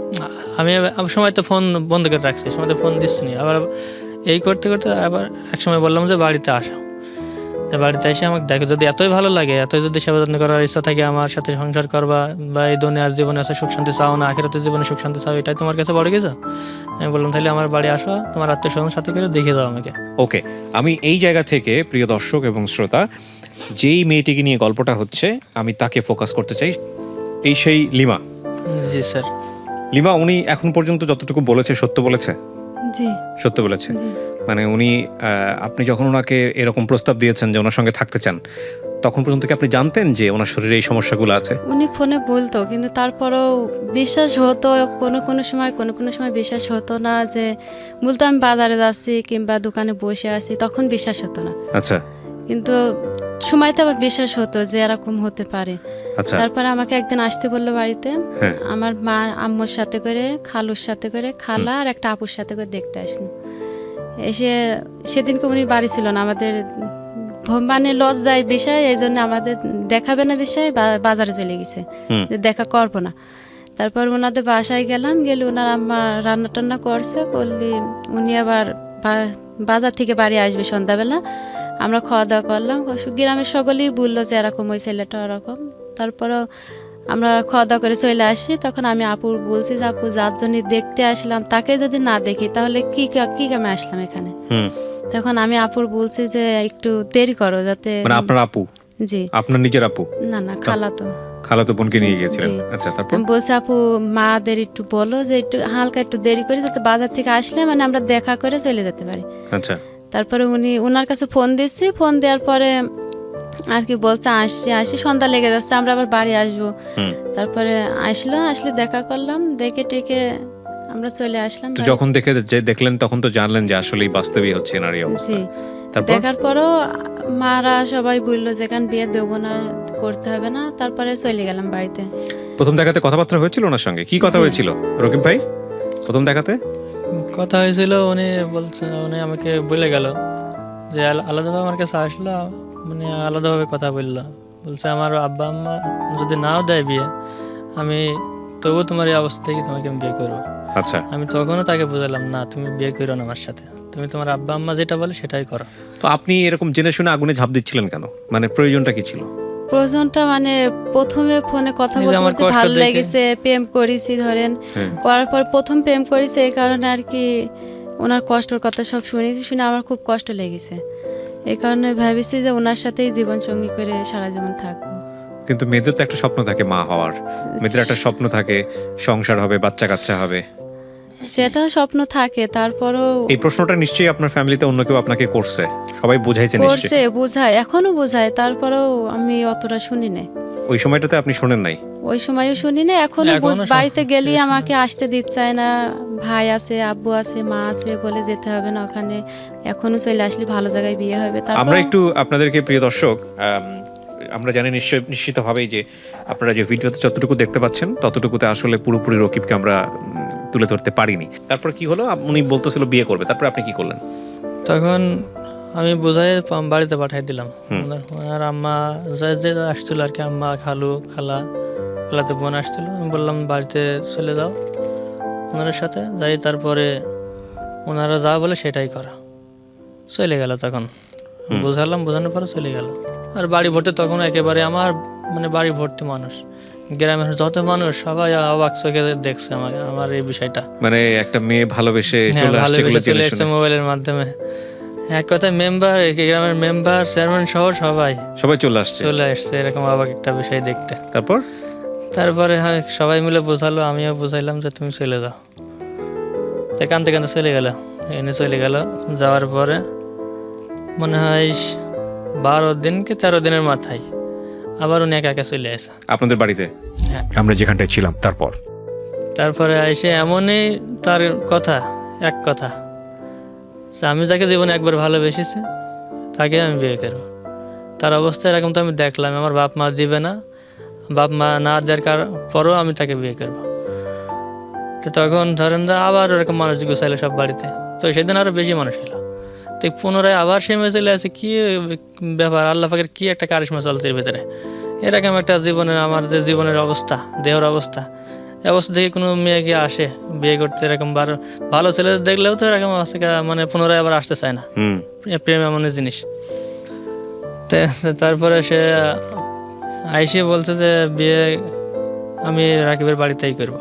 আমি সময় তো ফোন বন্ধ করে রাখছি, সময় তো ফোন দিচ্ছি না। আবার এই করতে করতে আবার এক সময় বললাম যে বাড়িতে আসো। তো বাড়িতে এসে আমাকে দেখো, যদি এতই ভালো লাগে, এতই যদি সেবা যত্ন করার ইচ্ছা থাকে, আমার সাথে সংসার করবা বা এই দুনিয়ার জীবনে আছে সুখ শান্তি চাও না, আখিরাতের জীবনে সুখ শান্তি চাও, এটাই তোমার কাছে বড় কিছু। আমি বললাম তাহলে আমার বাড়ি আসো, তোমার আত্মীয়-স্বজনের সাথে করে দেখে দাও আমাকে। ওকে, আমি এই জায়গা থেকে প্রিয় দর্শক এবং শ্রোতা, যেই মেয়েটিকে নিয়ে গল্পটা হচ্ছে আমি তাকে ফোকাস করতে চাই। এই সেই লিমা। জি স্যার। লিমা, উনি এখন পর্যন্ত যতটুকু বলেছে সত্য বলেছে? জি, সত্য বলেছে। জি। মানে উনি আপনি যখন ওনাকে এরকম প্রস্তাব দিয়েছেন যে ওনার সঙ্গে থাকতে চান, তখন পর্যন্ত কি আপনি জানতেন যে ওনার শরীরে এই সমস্যাগুলো আছে? উনি ফোনে বলতো, কিন্তু তারপরেও বিশ্বাস হতো কোনো সময় বিশ্বাস হতো না। যে বলতো আমি বাজারে যাচ্ছি কিংবা দোকানে বসে আছি, তখন বিশ্বাস হতো না। আচ্ছা। কিন্তু সময়তে আবার বিশ্বাস হতো যে এরকম হতে পারে। আচ্ছা। তারপরে আমাকে একদিন আসতে বললো বাড়িতে। হ্যাঁ। আমার মা আম্মুর সাথে করে, খালুর সাথে করে, খালা আর একটা আপুর সাথে করে দেখতে আসলো। এসে সেদিনকে উনি বাড়ি ছিল না, আমাদের মানে লজ্জায় বিষয়, এই জন্য আমাদের দেখাবে না বিষয়, বাজারে চলে গেছে, দেখা করবো না। তারপর ওনাদের বাসায় গেলাম, গেলে ওনার আম্মা রান্না টান্না করলে উনি আবার বাজার থেকে বাড়ি আসবে সন্ধ্যাবেলা। আমরা খাওয়া দাওয়া করলাম, গ্রামের সকলেই বললো যে এরকম ওই ছেলেটা ওরকম। তারপরেও আমরা খাওয়া দাওয়া করে চলে আসি। তখন আমি আপুর বলছি যে আপু, যার জন্য দেখতে আসলাম তাকে যদি না দেখি তাহলে কি কামে আসলাম এখানে? তখন আমি আপুর বলছি যে একটু দেরি করো, যাতে। মানে আপনার আপু? জি। আপনার নিজের আপু? না, খালাতো বোনকে নিয়ে গিয়েছিলেন? আচ্ছা, তারপর? বলছি আপু, মাদের একটু বলো যে একটু হালকা একটু দেরি করে, যাতে বাজার থেকে আসলে মানে আমরা দেখা করে চলে যেতে পারি। আচ্ছা। তারপরে ওনার কাছে ফোন দিচ্ছি, ফোন দেওয়ার পরে আর কি বলছে আসি সন্ধ্যা লেগে যাচ্ছে, আমরা আবার বাড়ি আসবো। তারপরে আসলে দেখা করলাম, দেখে টেকে আমরা চলে আসলাম। তো যখন দেখলেন তখন তো জানলেন যে আসলেই বাস্তবই হচ্ছে এনার এই অবস্থা? দেখার পরও মারা সবাই বললো যে এখানে বিয়ে দেবো না, করতে হবে না। তারপরে চলে গেলাম বাড়িতে। প্রথম দেখাতে কথাবার্তা হয়েছিল ওনার সঙ্গে? কি কথা হয়েছিল রকিব ভাই প্রথম দেখাতে? কথা হয়েছিল, উনি আমাকে বলে গেল যে আলাদাভাবে আমার কাছে আসলো, মানে আলাদাভাবে কথা বলছে আমার আব্বা আম্মা যদি নাও দেয় বিয়ে, আমি তবু তোমার এই অবস্থা থেকে তোমাকে আমি বিয়ে করবো। আচ্ছা। আমি তখনও তাকে বুঝালাম, না তুমি বিয়ে করো না আমার সাথে, তুমি তোমার আব্বা আম্মা যেটা বলে সেটাই করো। তো আপনি এরকম জেনে শুনে আগুনে ঝাঁপ দিচ্ছিলেন কেন? মানে প্রয়োজনটা কি ছিল? প্রয়োজনটা মানে প্রথমে ফোনে কথা এই যে বলতে আমার বলতে কষ্ট ভালো দেখে। লেগেছে, প্রেম করেছি ধরেন, হ্যাঁ। করার পর প্রথম প্রেম করেছি এই কারণে আর কি ওনার কষ্টের কথা সব শুনেছি, শুনে আমার খুব কষ্ট লেগেছে। এই কারণে ভেবেছি যে ওনার সাথেই জীবন সঙ্গী করে সারা জীবন থাকবো। কিন্তু মেয়েদের তো একটা স্বপ্ন থাকে মা হওয়ার, মেয়েদের একটা স্বপ্ন থাকে সংসার হবে, বাচ্চা কাচ্চা হবে। সেটা স্বপ্ন থাকে, তারপরও এই প্রশ্নটা নিশ্চয়ই আপনার ফ্যামিলিতে অন্য কেউ আপনাকে করছে, সবাই বুঝাইছে করছে, নিশ্চয়ই। বোঝায়, এখনো বোঝায়, তারপরেও আমি অতটা শুনি না। ওই সময়টাতে আপনি শোনেন নাই? ওই সময়ও শুনি না, এখনো এখনো বাড়িতে গেলেই শুনি। আমাকে আসতে দিতে চায় না। ভাই আছে, আব্বু আছে, মা আছে, বলে যেতে হবে না ওখানে, এখনো চলে আসলে ভালো জায়গায় বিয়ে হবে। আমরা একটু আপনাদেরকে, প্রিয় দর্শক, আমরা জানি নিশ্চিতভাবেই যে আপনারা যে ভিডিওতে যতটুকু দেখতে পাচ্ছেন ততটুকুতে আসলে পুরোপুরি রকিবকে আমরা তুলে ধরতে পারিনি। তারপর কি হলো? উনি বলতেছিল বিয়ে করবে, তারপর আপনি কি করলেন? তখন আমি বোঝাই বাড়িতে পাঠাই দিলাম। আর আম্মা যে আসছিল আর কি, আম্মা, খালু, খালাতে বোন আসছিল। আমি বললাম বাড়িতে চলে যাও ওনাদের সাথে যাই, তারপরে ওনারা যা বলে সেটাই করা। চলে গেল তখন, বোঝানোর পরে চলে গেল। আর বাড়ি ভর্তি তখন একেবারে আমার মানে বাড়ি ভর্তি মানুষ, গ্রামের যত মানুষ সবাই অবাক চোখে দেখছে আমার এই বিষয়টা। মানে একটা মেয়ে ভালোবেসে হ্যাঁ, চলে আসছে, ভালোবেসে এগুলো চলে জেনে এসছে শুনে মোবাইলের মাধ্যমে। এক কথায় মেম্বার, গ্রামের মেম্বার, চেয়ারম্যান সহ সবাই চলে আসছে। চলে আসছে, এরকম অবাক একটা বিষয় দেখতে। তারপরে হ্যাঁ, সবাই মিলে বোঝালো, আমিও বুঝাইলাম যে তুমি চলে যাও। তো কানতে কানতে চলে গেল, এনে চলে গেল। যাওয়ার পরে মনে হয় 12 দিন কি 13 দিনের মাথায় আবার উনি একা একা চলে আসে আপনাদের বাড়িতে। হ্যাঁ। আমরা যেখানটায় ছিলাম তারপরে এসে এমনই তার কথা, এক কথা যে আমি যাকে জীবনে একবার ভালোবেসেছি তাকে আমি বিয়ে করবো। তার অবস্থা এরকম তো আমি দেখলাম, আমার বাপ মা দিবে না, বাপ মা না দেওয়ার পরও আমি তাকে বিয়ে করব। তো তখন ধরেন আবার ওরকম মানুষ গুছাইলো সব বাড়িতে। তো সেদিন আরও বেশি মানুষ এলো। তো পুনরায় আবার সে মেয়ে চলে আসে, কি ব্যাপার, আল্লাহ পাকের কি একটা কারিশমা চলছে এর ভিতরে। এরকম একটা জীবনের, আমার যে জীবনের অবস্থা, দেহের অবস্থা, এই অবস্থা থেকে কোনো মেয়েকে আসে বিয়ে করতে? এরকম ভালো ছেলে দেখলেও তো এরকম অবস্থা মানে পুনরায় আবার আসতে চায় না। প্রেম এমন জিনিস। তারপরে সে আইসে বলছে যে বিয়ে আমি রাকিবের বাড়িতেই করব।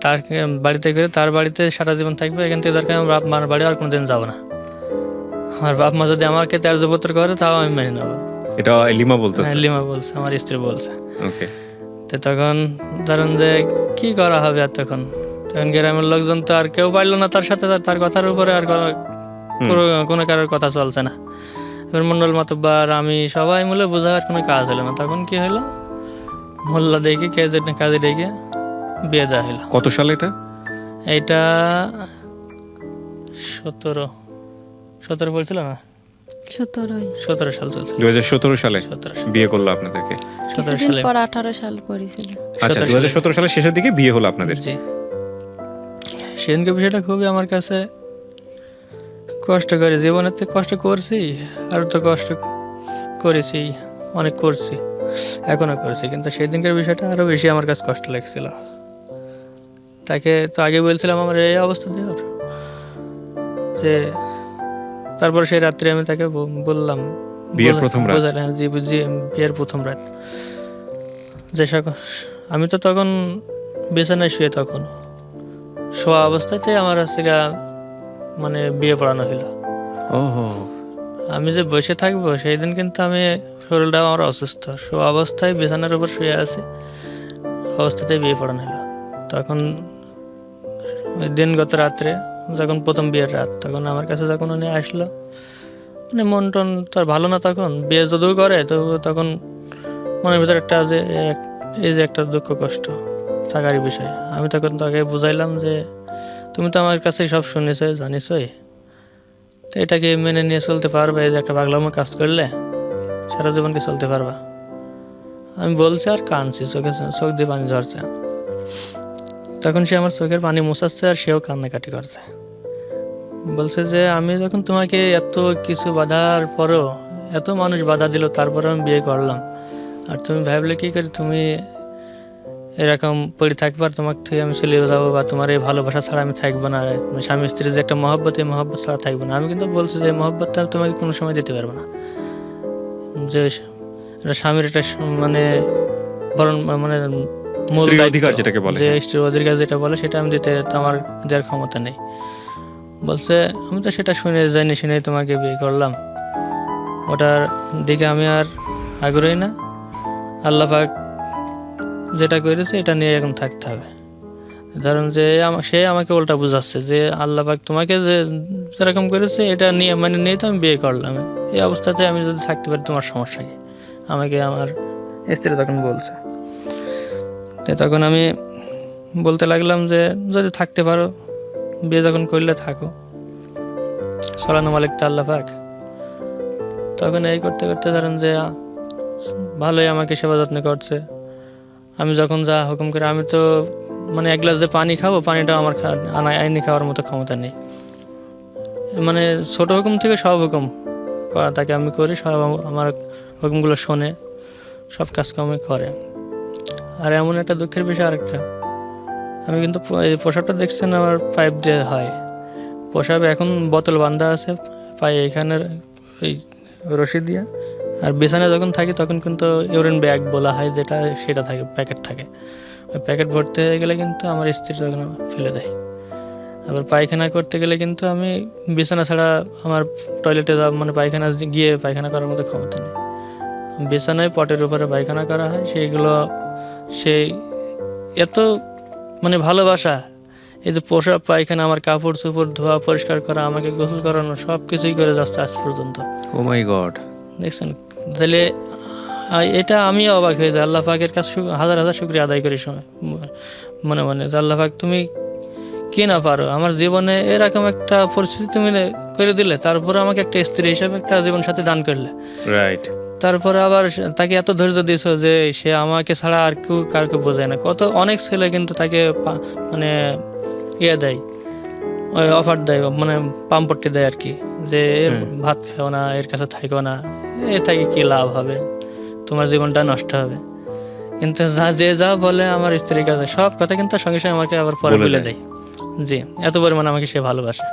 তার বাড়িতে করে তার বাড়িতে সারা জীবন থাকবে, এখান থেকে দরকার আমার বাপ মার বাড়ি আর কোনোদিন যাবো না। আমার বাপ মা যদি আমাকে ত্যায্যপুত্র করে তাও আমি মেনে নেবো। এটা লিমা বলতেছে? লিমা বলছে, আমার স্ত্রী বলছে। ওকে। তো তখন ধরেন যে কি করা হবে, আর তখন গ্রামের লোকজন তো আর কেউ পারলো না তার সাথে, তার কথার উপরে আর কোনো কারোর কথা চলছে না। এবার মন্ডল মাতব্বার আমি সবাই মিলে বোঝাবার কোনো কাজ হলো না। তখন কি হলো, মোল্লা দেখে কাজে ডেকে বিয়ে দেওয়া হলো। কত সালে এটা? এইটা 17 বলছিল না, 17 সাল চলছিল। 2017 সালে 17 সাল বিয়ে করলো আপনাদেরকে? 17 কিছুদিন সালে। পর 18 সাল পড়েছিল। আচ্ছা, 2017 সালের শেষের দিকে বিয়ে হলো আপনাদের? জি। সেদিনকে বিষয়টা খুবই আমার কাছে কষ্টকর। জীবনেতে কষ্ট করছি, আর তো কষ্ট করেছি, অনেক করছি, এখনো করছি, কিন্তু সেদিনকার বিষয়টা আরো বেশি আমার কাছে কষ্ট লাগছিল। তাকে তো আগে বলছিলাম আমার এই অবস্থা দেওয়ার, যে তারপর সেই রাত্রে আমি তাকে বললাম, বিয়ের প্রথম রাত? জি, বিয়ের প্রথম রাত। যে আমি তো তখন বিছানায় শুয়ে, তখন শোয়া অবস্থাতে আমার মানে বিয়ে পড়ানো হলো। আমি যে বসে থাকবো সেই দিন কিন্তু আমি, শরীরটা আমার অসুস্থ, শোয়া অবস্থায় বিছানার উপর শুয়ে আছি, অবস্থাতেই বিয়ে পড়ানো হলো। তখন ওই দিনগত রাত্রে যখন প্রথম বিয়ের রাত, তখন আমার কাছে যখন উনি আসলো, মানে মন টন তার ভালো না, তখন বিয়ে যদিও করে তো তখন মনের ভিতরে একটা যে এই যে একটা দুঃখ কষ্ট থাকারই বিষয়। আমি তখন তাকে বুঝাইলাম যে তুমি তো আমার কাছে সব শুনেছো, জানিসই, তো এটাকে মেনে নিয়ে চলতে পারবে? এই যে একটা পাগলামো কাজ করলে সারা জীবন কি চলতে পারবা? আমি বলছি আর কাঁদছি, চোখ দিয়ে পানি ঝরছে। তখন সে আমার চোখের পানি মোছাচ্ছে আর সেও কান্নাকাটি করছে। বলছে যে আমি যখন তোমাকে এত কিছু বাধার পরও, এত মানুষ বাধা দিল, তারপরে আমি বিয়ে করলাম, আর তুমি ভাবলে কি করে তুমি এরকম পড়ে থাকবো আর তোমাকে থেকে আমি চলে যাবো, বা তোমার এই ভালোবাসা ছাড়া আমি থাকবো না, স্বামী স্ত্রীর যে একটা মহব্বত, এই মহব্বত ছাড়া থাকবো না। আমি কিন্তু বলছি যে এই মহব্বতটা তোমাকে কোনো সময় দিতে পারবো না, যে এটা স্বামীর একটা মানে বরণ মানে মূল স্ত্রীর দায়িত্ব, অধিকার যেটাকে বলে। যে স্ত্রীর অধিকার যেটা বলে সেটা আমি দিতে তো আমার দেওয়ার ক্ষমতা নেই। বলছে আমি তো সেটা শুনে জানি শুনে তোমাকে বিয়ে করলাম, ওটার দিকে আমি আর আগ্রহী না। আল্লাহ পাক যেটা করেছে এটা নিয়ে এখন থাকতে হবে। ধরুন যে সে আমাকে উল্টা বুঝাচ্ছে যে আল্লাহ পাক তোমাকে যে যেরকম করেছে এটা নিয়ে মানে নিয়ে তো আমি বিয়ে করলাম, এই অবস্থাতে আমি যদি থাকতে পারি তোমার সমস্যা কি, আমাকে আমার স্ত্রী তখন বলছে। তো তখন আমি বলতে লাগলাম যে যদি থাকতে পারো বিয়ে যখন করলে থাকো, সালানু মালিক তো আল্লাহ পাক। তখন এই করতে করতে ধরেন যে ভালোই আমাকে সেবা যত্ন করছে। আমি যখন যা হুকুম করি, আমি তো মানে এক গ্লাস যে পানি খাবো, পানিটা আমার আইনি খাওয়ার মতো ক্ষমতা নেই। মানে ছোট হুকুম থেকে সব হুকুম করা তাকে আমি করি, সব আমার হুকুমগুলো শোনে, সব কাজকর্ম করে। আর এমন একটা দুঃখের বিষয় আরেকটা, আমি কিন্তু এই পোশাকটা দেখছেন আমার পাইপ দিয়ে হয়, পোশাক এখন বোতল বান্ধা আছে পায়ে এখানের ওই রশি দিয়ে। আর বিছানায় যখন থাকি তখন কিন্তু ইউরিন ব্যাগ বলা হয় যেটা, সেটা থাকে, প্যাকেট থাকে। ওই প্যাকেট ভর্তি হয়ে গেলে কিন্তু আমার স্ত্রী তখন ফেলে দেয়। আবার পায়খানা করতে গেলে কিন্তু আমি বিছানা ছাড়া আমার টয়লেটে মানে পায়খানা গিয়ে পায়খানা করার মতো ক্ষমতা নেই। বিছানায় পটের উপরে পায়খানা করা হয়, সেইগুলো সেই এত মানে ভালোবাসা, এই যে পোশাক পায়খানা, আমার কাপড় চোপড় ধোয়া পরিষ্কার করা, আমাকে গোসল করানো, সব কিছুই করে যাচ্ছে আজ পর্যন্ত। ও মাই গড, দেখছেন? তাহলে এটা আমি অবাক হয়ে যাই, আল্লাহ পাকের কাছে হাজার হাজার শুকরিয়া আদায় করি সময় মনে মনে, যে আল্লাহ পাক তুমি কি না পারো আমার জীবনে এরকম একটা পরিস্থিতি তুমি করে দিলে, তারপরে আমাকে একটা স্ত্রী হিসাবে একটা জীবন সাথী দান করলে, রাইট। তারপরে আবার তাকে এত ধৈর্য দিয়েছো যে সে আমাকে ছাড়া আর কেউ কাউকে বোঝায় না। কত অনেক ছেলে কিন্তু তাকে মানে ইয়ে দেয়, ওই অফার দেয়, মানে পাম্পট্টি দেয় আর কি, যে এর ভাত খাও না, এর কাছে থাকো না, এ থেকে কি লাভ হবে, তোমার জীবনটা নষ্ট হবে। কিন্তু যে যা বলে আমার স্ত্রীর কাছে সব কথা কিন্তু সঙ্গে সঙ্গে আমাকে আবার পরে বলে দেয়। জি, এত পরিমাণে আমাকে সে ভালোবাসে।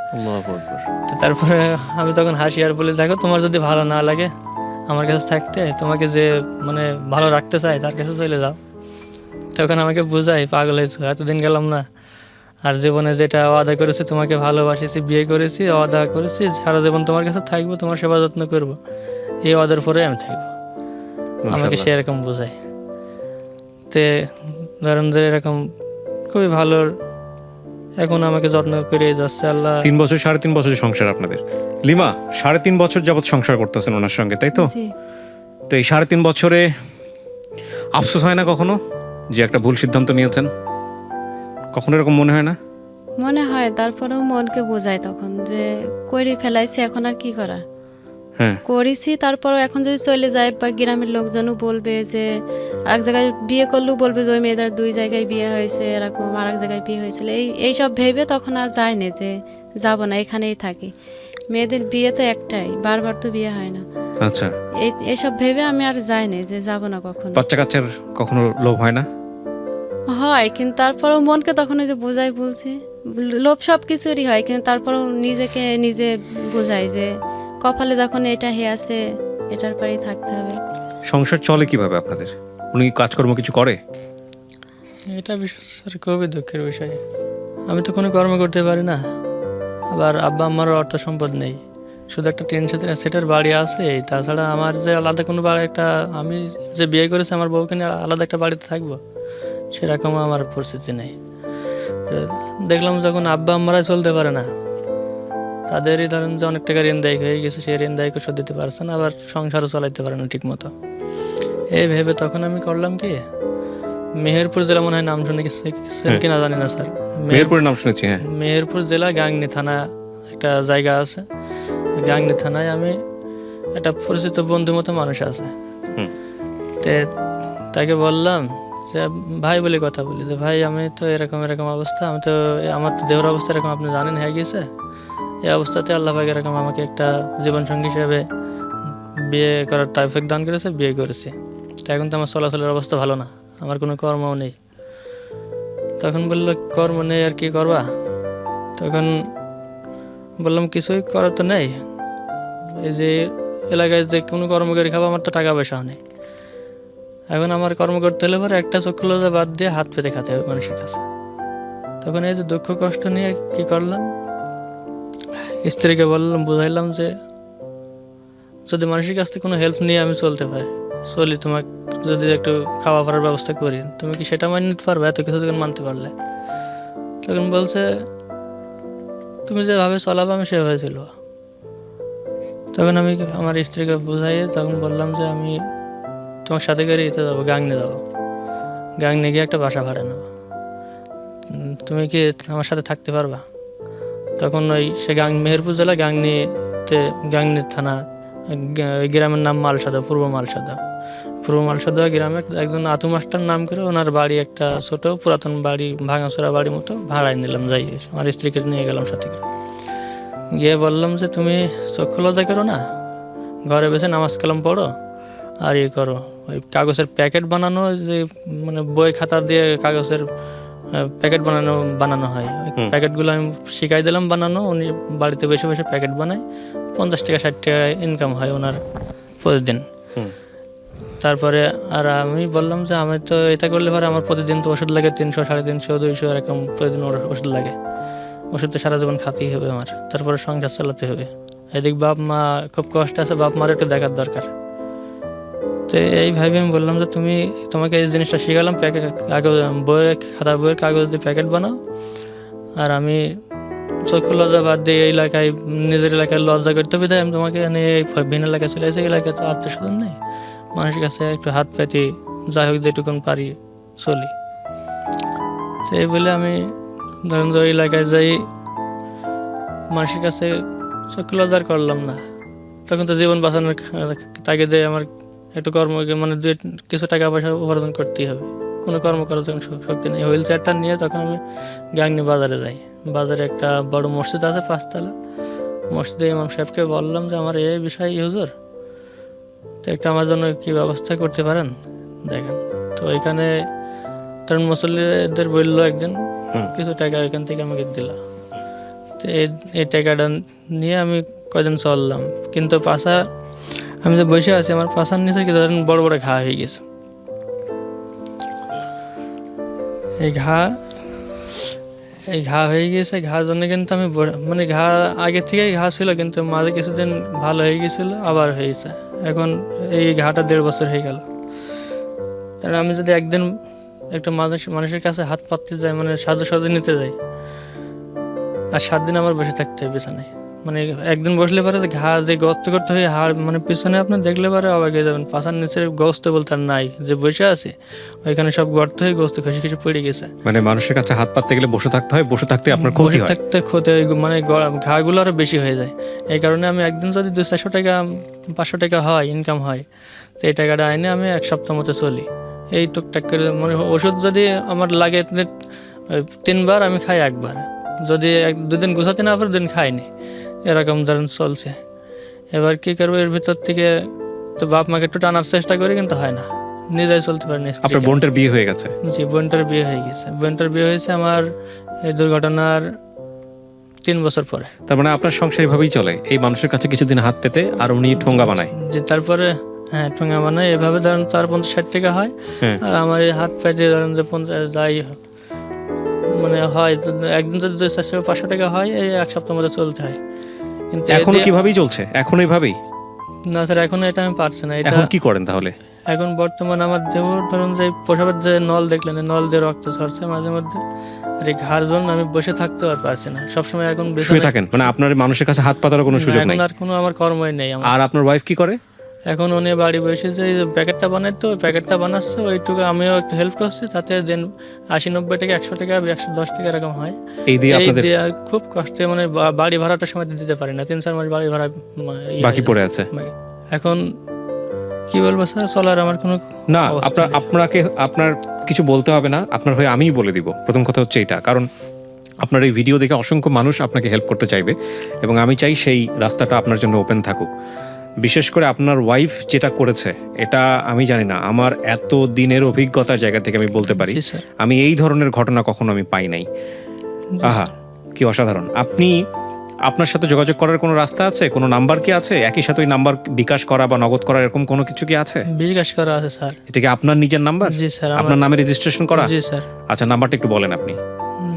তো তারপরে আমি তখন হাসি আর বলি, দেখো তোমার যদি ভালো না লাগে আমার কাছে থাকতে, তোমাকে যে মানে ভালো রাখতে চাই তার কাছে চলে যাও। তখন আমাকে বুঝাই, পাগল হয়েছো, এতদিন গেলাম না, আর জীবনে যেটা ওয়াদা করেছি, তোমাকে ভালোবাসেছি, বিয়ে করেছি, ওয়াদা করেছি সারা জীবন তোমার কাছে থাকবো, তোমার সেবা যত্ন করবো, এই ওয়াদার পরে আমি থাকবো। আমাকে সে এরকম বোঝায়। তে ধরেন যে এরকম খুবই ভালো, এখন আমাকে যত্ন করে যাচ্ছে আল্লাহ। 3 বছর 3.5 বছরের সংসার আপনাদের। লিমা 3.5 বছর যাবত সংসার করতেছেন ওনার সঙ্গে, তাই তো? জি। তো এই 3.5 বছরে আফসোস হয় না কখনো যে একটা ভুল সিদ্ধান্ত নিয়েছেন? কখনো এরকম মনে হয় না? মনে হয়, তারপরেও মনকে বোঝায় তখন যে করে ফেলাইছে, এখন আর কি করার। হ্যাঁ, করেছি, তারপরও এখন যদি চলে যায় বা গ্রামের লোকজনও বলবে যে আরেক জায়গায় বিয়ে করলেও বলবে যে ওই মেয়েদের 2 জায়গায় বিয়ে হয়েছে, এরকম আরেক জায়গায় বিয়ে হয়েছিল, এইসব ভেবে তখন আর যায় না, যে যাব না, এখানেই থাকি। মেয়েদের বিয়ে তো একটাই, বারবার তো বিয়ে হয় না। আচ্ছা। এইসব ভেবে আমি আর যাই না, যে যাব না কখনো। বাচ্চা কাচ্চার কখনো লোভ হয় না? হয়, কিন্তু তারপরেও মনকে তখন ওই যে বোঝাই, বলছি লোভ সব কিছুরই হয়, কিন্তু তারপরেও নিজেকে নিজে বোঝাই যে কপালে যখন এটা হে আছে, এটার পরেই থাকতে হবে। সংসার চলে কিভাবে আপনাদের? উনি কাজকর্ম কিছু করে? এটা বিশেষ খুবই দুঃখের বিষয়, আমি তো কোনো কর্ম করতে পারি না। আবার আব্বা আমারও অর্থ সম্পদ নেই, শুধু একটা টিন সেটের বাড়ি আছে, তাছাড়া আমার যে আলাদা কোনো বাড়ি, একটা আমি যে বিয়ে করেছি আমার বউকে নিয়ে আলাদা একটা বাড়িতে থাকবো সেরকম আমার পরিস্থিতি নেই। তো দেখলাম যখন আব্বা আমারাই চলতে পারে না, তাদেরই ধরেন যে অনেক টাকা ঋণ দায়ী হয়ে গেছে, সেই ঋণ দায়ী শোধ দিতে পারছে না, আবার সংসারও চালাইতে পারে না ঠিক মতো। এই ভেবে তখন আমি করলাম কি, মেহেরপুর জেলা মনে হয় নাম শুনে গেছেন কিনা জানি না স্যার। মেহেরপুরের নাম শুনেছি, হ্যাঁ। মেহেরপুর জেলা গাংনী থানা একটা জায়গা আছে, গাংনী থানায় আমি একটা পরিচিত বন্ধু মতো মানুষ আছে, তে তাকে বললাম যে ভাই বলে কথা বলি, যে ভাই আমি তো এরকম এরকম অবস্থা, আমি তো আমার তো দেহের অবস্থা এরকম আপনি জানেন হয়ে গেছে, এই অবস্থাতে আল্লাহ পাক এরকম আমাকে একটা জীবনসঙ্গী হিসেবে বিয়ে করার তৌফিক দান করেছে, বিয়ে করেছি। তো এখন তো আমার চলাচলের অবস্থা ভালো না, আমার কোনো কর্মও নেই। তখন বললো কর্ম নেই আর কি করবা? তখন বললাম কিছুই করার তো নেই, এই যে এলাকায় যে কোনো কর্ম করে খাবো, আমার তো টাকা পয়সাও নেই, এখন আমার কর্ম করতে হলে পরে একটা চক্ষু লজ্জা বাদ দিয়ে হাত পেতে খেতে হবে মানুষের কাছে। তখন এই যে দুঃখ কষ্ট নিয়ে কি করলাম, স্ত্রীকে বললাম, বুঝাইলাম যে যদি মানুষের কাছ থেকে কোনো হেল্প নিয়ে আমি চলতে পারি, চলি, তোমাকে যদি একটু খাওয়া পড়ার ব্যবস্থা করি, তুমি কি সেটা মানিয়ে নিতে পারবে? এত কিছু যখন মানতে পারলে। তখন বলছে তুমি যেভাবে চলাবে আমি সেভাবে চলবো। তখন আমি আমার স্ত্রীকে বুঝাইয়ে তখন বললাম যে আমি তোমার সাথে করে ইতে যাবো, গাংনি যাবো, গাংনি গিয়ে একটা বাসা ভাড়া নেবো, তুমি কি আমার সাথে থাকতে পারবা? তখন ওই সে মেহেরপুর জেলা গাংনিতে, গাংনি থানা, ওই গ্রামের নাম মালসাদা, পূর্ব মালসাদা গ্রামে একজন আতু মাস্টার নাম করে ওনার বাড়ি, একটা ছোট পুরাতন বাড়ি, ভাঙাচোরা বাড়ির মতো ভাড়ায় নিলাম। যাই আমার স্ত্রীকে নিয়ে গেলাম সাথে করে, গিয়ে বললাম যে তুমি চক্ষু লজ্জা করো না, ঘরে বসে নামাজ কালাম পড়ো আর ইয়ে করো, ওই কাগজের প্যাকেট বানানো, যে মানে বই খাতা দিয়ে কাগজের প্যাকেট বানানো হয়, ওই প্যাকেটগুলো আমি শিখাই দিলাম বানানো। উনি বাড়িতে বসে বসে প্যাকেট বানায়, 50 টাকা 60 টাকা ইনকাম হয় ওনার প্রতিদিন। তারপরে আর আমি বললাম যে আমি তো এটা করলে পরে আমার প্রতিদিন তো ওষুধ লাগে 300, 350, 200 এরকম প্রতিদিন ওষুধ লাগে, ওষুধ তো সারা জীবন খাতেই হবে আমার, তারপরে সংসার চালাতে হবে। এদিক বাপ মা খুব কষ্ট আছে, বাপ মার একটু দেখার দরকার। তো এইভাবে আমি বললাম যে তোমাকে এই জিনিসটা শিখালাম, প্যাকেট কাগজ, বইয়ের খাতা, বইয়ের কাগজ দিয়ে প্যাকেট বানাও, আর আমি চক্ষু লজ্জা বাদ দিয়ে এই এলাকায়, নিজের এলাকায় লজ্জা করতে হবে, আমি তোমাকে নিয়ে এই ভিন্ন এলাকায় চলে এসে, এলাকায় তো আত্মস্বজন নেই, মানুষের কাছে একটু হাত পেতে যাই হোক যেটুকুন পারি চলি। তো এই বলে আমি ধরেন যে ওই এলাকায় যাই, মানুষের কাছে চক্ষু লজ্জার করলাম না। তখন তো জীবন বাঁচানোর তাগিদে আমার একটু কর্ম, মানে কিছু টাকা পয়সা উপার্জন করতেই হবে, কোনো কর্ম করার তখন শক্তি নেই। হুইল চেয়ারটা নিয়ে তখন আমি গাংনি বাজারে যাই। বাজারে একটা বড় মসজিদ আছে 5 তলা, মসজিদে ইমাম সাহেবকে বললাম যে আমার এই বিষয় হুজুর, তো একটা আমার জন্য কি ব্যবস্থা করতে পারেন দেখেন। তো এখানে তরুণ মুসল্লিদের বললো একদিন কিছু টাকা এখান থেকে আমাকে দিল। তো এই টাকাটা নিয়ে আমি কদিন চললাম, কিন্তু পাশা আমি যে বসে আছি আমার পাশার নিচে কি ধরেন বড় বড় ঘা হয়ে গেছে। এই ঘা হয়ে গেছে, ঘার জন্য কিন্তু আমি মানে ঘা আগে থেকেই ঘা ছিল, কিন্তু মাঝে কিছুদিন ভালো হয়ে গেছিল, আবার হয়েছে। এখন এই ঘাটা 1.5 বছর হয়ে গেল। তাহলে আমি যদি একদিন একটা মানুষের কাছে হাত পাততে যাই, মানে সাহায্য নিতে যাই, আর 7 দিন আমার বসে থাকতে হয় বিছানায়। মানে একদিন বসলে পরে ঘা যে গর্ত করতে হয় হাড়, মানে পিছনে আপনি দেখলে পরে অবাক হয়ে যাবেন, পাশার নিচের গোস্ত বলতে আর নাই, যে বসে আছে ওইখানে সব গর্ত হয়ে গোস্ত খসে পড়ে গেছে। মানে মানুষের কাছে হাত পাততে গেলে বসে থাকতে হয়, বসে থাকতে আপনার ক্ষতি হয়, থাকতে মানে ঘাগুলো আরো বেশি হয়ে যায়। এই কারণে আমি একদিন যদি 200-400 টাকা 500 টাকা হয় ইনকাম হয়, তো এই টাকাটা আইনে আমি 1 সপ্তাহ মতো চলি। এই টুকটাক করে মানে ওষুধ যদি আমার লাগে 3 বার, আমি খাই 1 বার, যদি 2 দিন গুছাতে না পারে 2 দিন খাইনি, এরকম ধরেন চলছে। এবার কি করবো, এর ভিতর থেকে তো বাপ মাকে একটু টানার চেষ্টা করি, কিন্তু হয় না, নিজেই চলতে পারিনি। আপনার বোনটার বিয়ে হয়ে গেছে? জি, বোনটার বিয়ে হয়ে গেছে। বোনটার বিয়ে হয়েছে আমার এই দুর্ঘটনার 3 বছর পরে। তার মানে আপনার সংসার এভাবেই চলে, এই মানুষের কাছে কিছুদিন হাত পেতে, আর উনি ঠোঙ্গা বানায়? যে তারপরে হ্যাঁ ঠোঙ্গা বানায়, এভাবে ধরেন তার 50-60 টাকা হয়, আর আমার এই হাত পেতে ধরেন যে 50 যাই মানে হয়, একদিন যদি 400-500 টাকা হয়, এই 1 সপ্তাহ মতো চলতে হয়। কিন্তু এখনো কিভাবেই চলছে? এখন এইভাবেই? না স্যার, এখন এটা আমি পারছি না। এখন কি করেন তাহলে? এখন বর্তমানে আমার দেহ ধরুন যে প্রসবের যে নল দেখলেন, নল দিয়ে রক্ত ঝরছে মাঝে মধ্যে, আর এই ঘাড় জন্য আমি বসে থাকতে আর পারছি না, সবসময় এখন শুয়ে থাকেন? মানে আপনার মানুষের কাছে হাত পাতার কোনো সুযোগ নেই? এখন আর কোনো আমার কর্মই নেই। আর আপনার ওয়াইফ কি করে? এখন উনি বাড়ি বসে যে প্যাকেটটা বানায়, তো প্যাকেটটা বানাচ্ছে, ওইটুকু আমিও একটু হেল্প করছি, তাতে দিন 80-90 টাকা, 100 টাকা, 110 টাকা এরকম হয়। এই দিয়ে আপনাদের খুব কষ্টে, মানে বাড়ি ভাড়াটা সময় দিতে পারি না, 3-4 মাস বাড়ি ভাড়া বাকি পড়ে আছে। এখন কি বলবো স্যার, চলার আমার কোনো না। আপনার কিছু বলতে হবে না, আপনার হয়ে আমিই বলে দিব। প্রথম কথা হচ্ছে এটা, কারণ আপনার এই ভিডিও দেখে অসংখ্য মানুষ আপনাকে হেল্প করতে চাইবে, এবং আমি চাই সেই রাস্তাটা আপনার জন্য ওপেন থাকুক। বিশেষ করে আপনার ওয়াইফ যেটা করেছে, এটা আমি জানি না, আমার এত দিনের অভিজ্ঞতার জায়গা থেকে আমি বলতে পারি, আমি এই ধরনের ঘটনা কখনো আমি পাই নাই। আহা, কি অসাধারণ! আপনি আপনার সাথে যোগাযোগ করার কোনো রাস্তা আছে, কোনো নাম্বার কি আছে? একই সাথে ওই নাম্বার বিকাশ করা বা নগদ করা এরকম কোনো কিছু কি আছে? বিকাশ করা আছে স্যার। এটা কি আপনার নিজের নাম্বার? জি স্যার। আপনার নামে রেজিস্ট্রেশন করা? জি স্যার। আচ্ছা, নাম্বারটা একটু বলেন আপনি।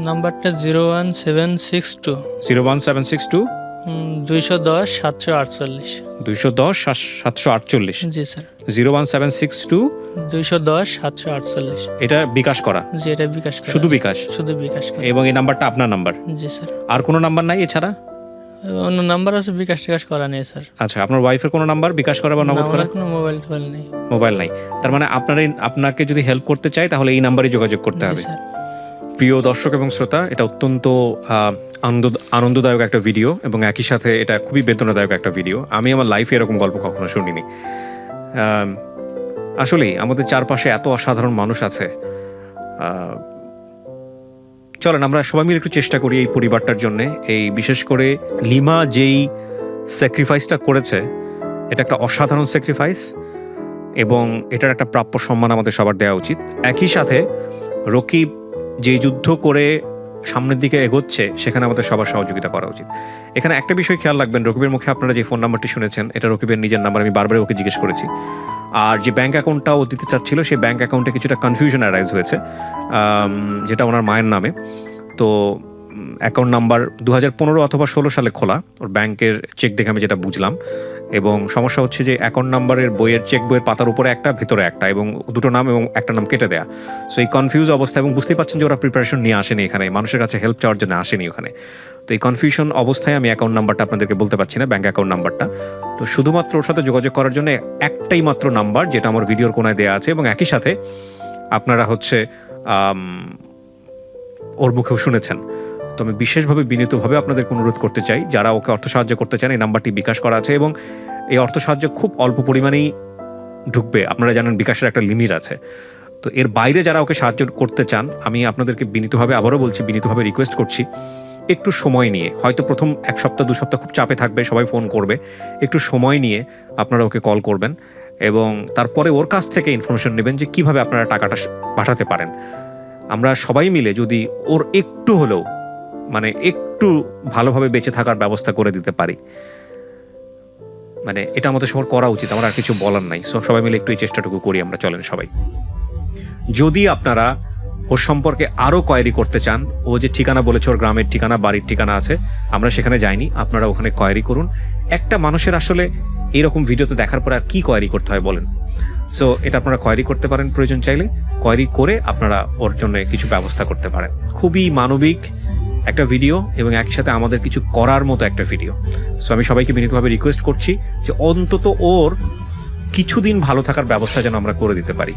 নাম্বারটা 01762 01762 210 748। 210 748। জি স্যার। 01762 210 748। এটা বিকাশ করা? জি, এটা বিকাশ করা। শুধু বিকাশ? শুধু বিকাশ করা। এবং এই নাম্বারটা আপনার নাম্বার? জি স্যার। আর কোনো নাম্বার নাই এছাড়া? অন্য নাম্বার আছে, বিকাশ টিকাশ করা নেই স্যার। আচ্ছা, আপনার ওয়াইফের কোনো নাম্বার বিকাশ করা বা নগদ করা? কোনো মোবাইল টোবাইল নেই। মোবাইল নাই, তার মানে আপনাকে যদি হেল্প করতে চাই তাহলে এই নাম্বারে যোগাযোগ করতে জি হবে। স্যার। প্রিয় দর্শক এবং শ্রোতা, এটা অত্যন্ত আনন্দদায়ক একটা ভিডিও এবং একই সাথে এটা খুবই বেদনাদায়ক একটা ভিডিও। আমি আমার লাইফে এরকম গল্প কখনো শুনিনি। আসলেই আমাদের চারপাশে এত অসাধারণ মানুষ আছে। চলেন আমরা সবাই মিলে একটু চেষ্টা করি এই পরিবারটার জন্য। এই বিশেষ করে লিমা যেই স্যাক্রিফাইসটা করেছে, এটা একটা অসাধারণ স্যাক্রিফাইস এবং এটার একটা প্রাপ্য সম্মান আমাদের সবার দেওয়া উচিত। একই সাথে রকিব যে যুদ্ধ করে সামনের দিকে এগোচ্ছে, সেখানে আমাদের সবার সহযোগিতা করা উচিত। এখানে একটা বিষয় খেয়াল রাখবেন, রকিবের মুখে আপনারা যে ফোন নাম্বারটি শুনেছেন, এটা রকিবের নিজের নাম্বার। আমি বারবার ওকে জিজ্ঞেস করেছি। আর যে ব্যাঙ্ক অ্যাকাউন্টটা ও দিতে চাচ্ছিল, সেই ব্যাঙ্ক অ্যাকাউন্টে কিছুটা কনফিউশন অ্যারাইজ হয়েছে, যেটা ওনার মায়ের নামে। তো অ্যাকাউন্ট নাম্বার 2015 অথবা 16 সালে খোলা, ওর ব্যাংকের চেক দেখে আমি যেটা বুঝলাম। এবং সমস্যা হচ্ছে যে অ্যাকাউন্ট নাম্বারের চেক বইয়ের পাতার উপরে একটা, ভেতরে একটা, এবং দুটো নাম এবং একটা নাম কেটে দেয়া। সো এই কনফিউজ অবস্থা, এবং বুঝতেই পারছেন যে ওরা প্রিপারেশন নিয়ে আসেনি এখানে, মানুষের কাছে হেল্প চাওয়ার জন্য আসেনি ওখানে। তো এই কনফিউশন অবস্থায় আমি অ্যাকাউন্ট নাম্বারটা আপনাদেরকে বলতে পারছি না, ব্যাঙ্ক অ্যাকাউন্ট নাম্বারটা। তো শুধুমাত্র ওর সাথে যোগাযোগ করার জন্য একটাই মাত্র নাম্বার, যেটা আমার ভিডিওর কোনায় দেওয়া আছে, এবং একই সাথে আপনারা হচ্ছে ওর মুখেও শুনেছেন। তো আমি বিশেষভাবে বিনীতভাবে আপনাদেরকে অনুরোধ করতে চাই, যারা ওকে অর্থ সাহায্য করতে চান, এই নাম্বারটি বিকাশ করা আছে এবং এই অর্থ সাহায্য খুব অল্প পরিমাণেই ঢুকবে। আপনারা জানেন বিকাশের একটা লিমিট আছে। তো এর বাইরে যারা ওকে সাহায্য করতে চান, আমি আপনাদেরকে বিনীতভাবে আবারও বলছি, বিনীতভাবে রিকোয়েস্ট করছি, একটু সময় নিয়ে, হয়তো প্রথম 1 সপ্তাহ 2 সপ্তাহ খুব চাপে থাকবে, সবাই ফোন করবে, একটু সময় নিয়ে আপনারা ওকে কল করবেন এবং তারপরে ওর কাছ থেকে ইনফরমেশন নেবেন যে কিভাবে আপনারা টাকাটা পাঠাতে পারেন। আমরা সবাই মিলে যদি ওর একটু হলেও, মানে একটু ভালোভাবে বেঁচে থাকার ব্যবস্থা করে দিতে পারি, মানে এটা আমাদের সবার করা উচিত। আমার আর কিছু বলার নাই। সবাই মিলে একটু এই চেষ্টাটুকু করি আমরা, চলেন সবাই। যদি আপনারা ওর সম্পর্কে আরও কোয়েরি করতে চান, ও যে ঠিকানা বলেছে, ওর গ্রামের ঠিকানা, বাড়ির ঠিকানা আছে, আমরা সেখানে যাইনি, আপনারা ওখানে কোয়েরি করুন। একটা মানুষের আসলে এইরকম ভিডিওতে দেখার পরে আর কি কোয়েরি করতে হয় বলেন? সো এটা আপনারা কোয়েরি করতে পারেন, প্রয়োজন চাইলে কোয়েরি করে আপনারা ওর জন্য কিছু ব্যবস্থা করতে পারেন। খুবই মানবিক একটা ভিডিও এবং একই সাথে আমাদের কিছু করার মতো একটা ভিডিও। সো আমি সবাইকে বিনীতভাবে রিকোয়েস্ট করছি যে অন্তত ওর কিছুদিন ভালো থাকার ব্যবস্থা যেন আমরা করে দিতে পারি।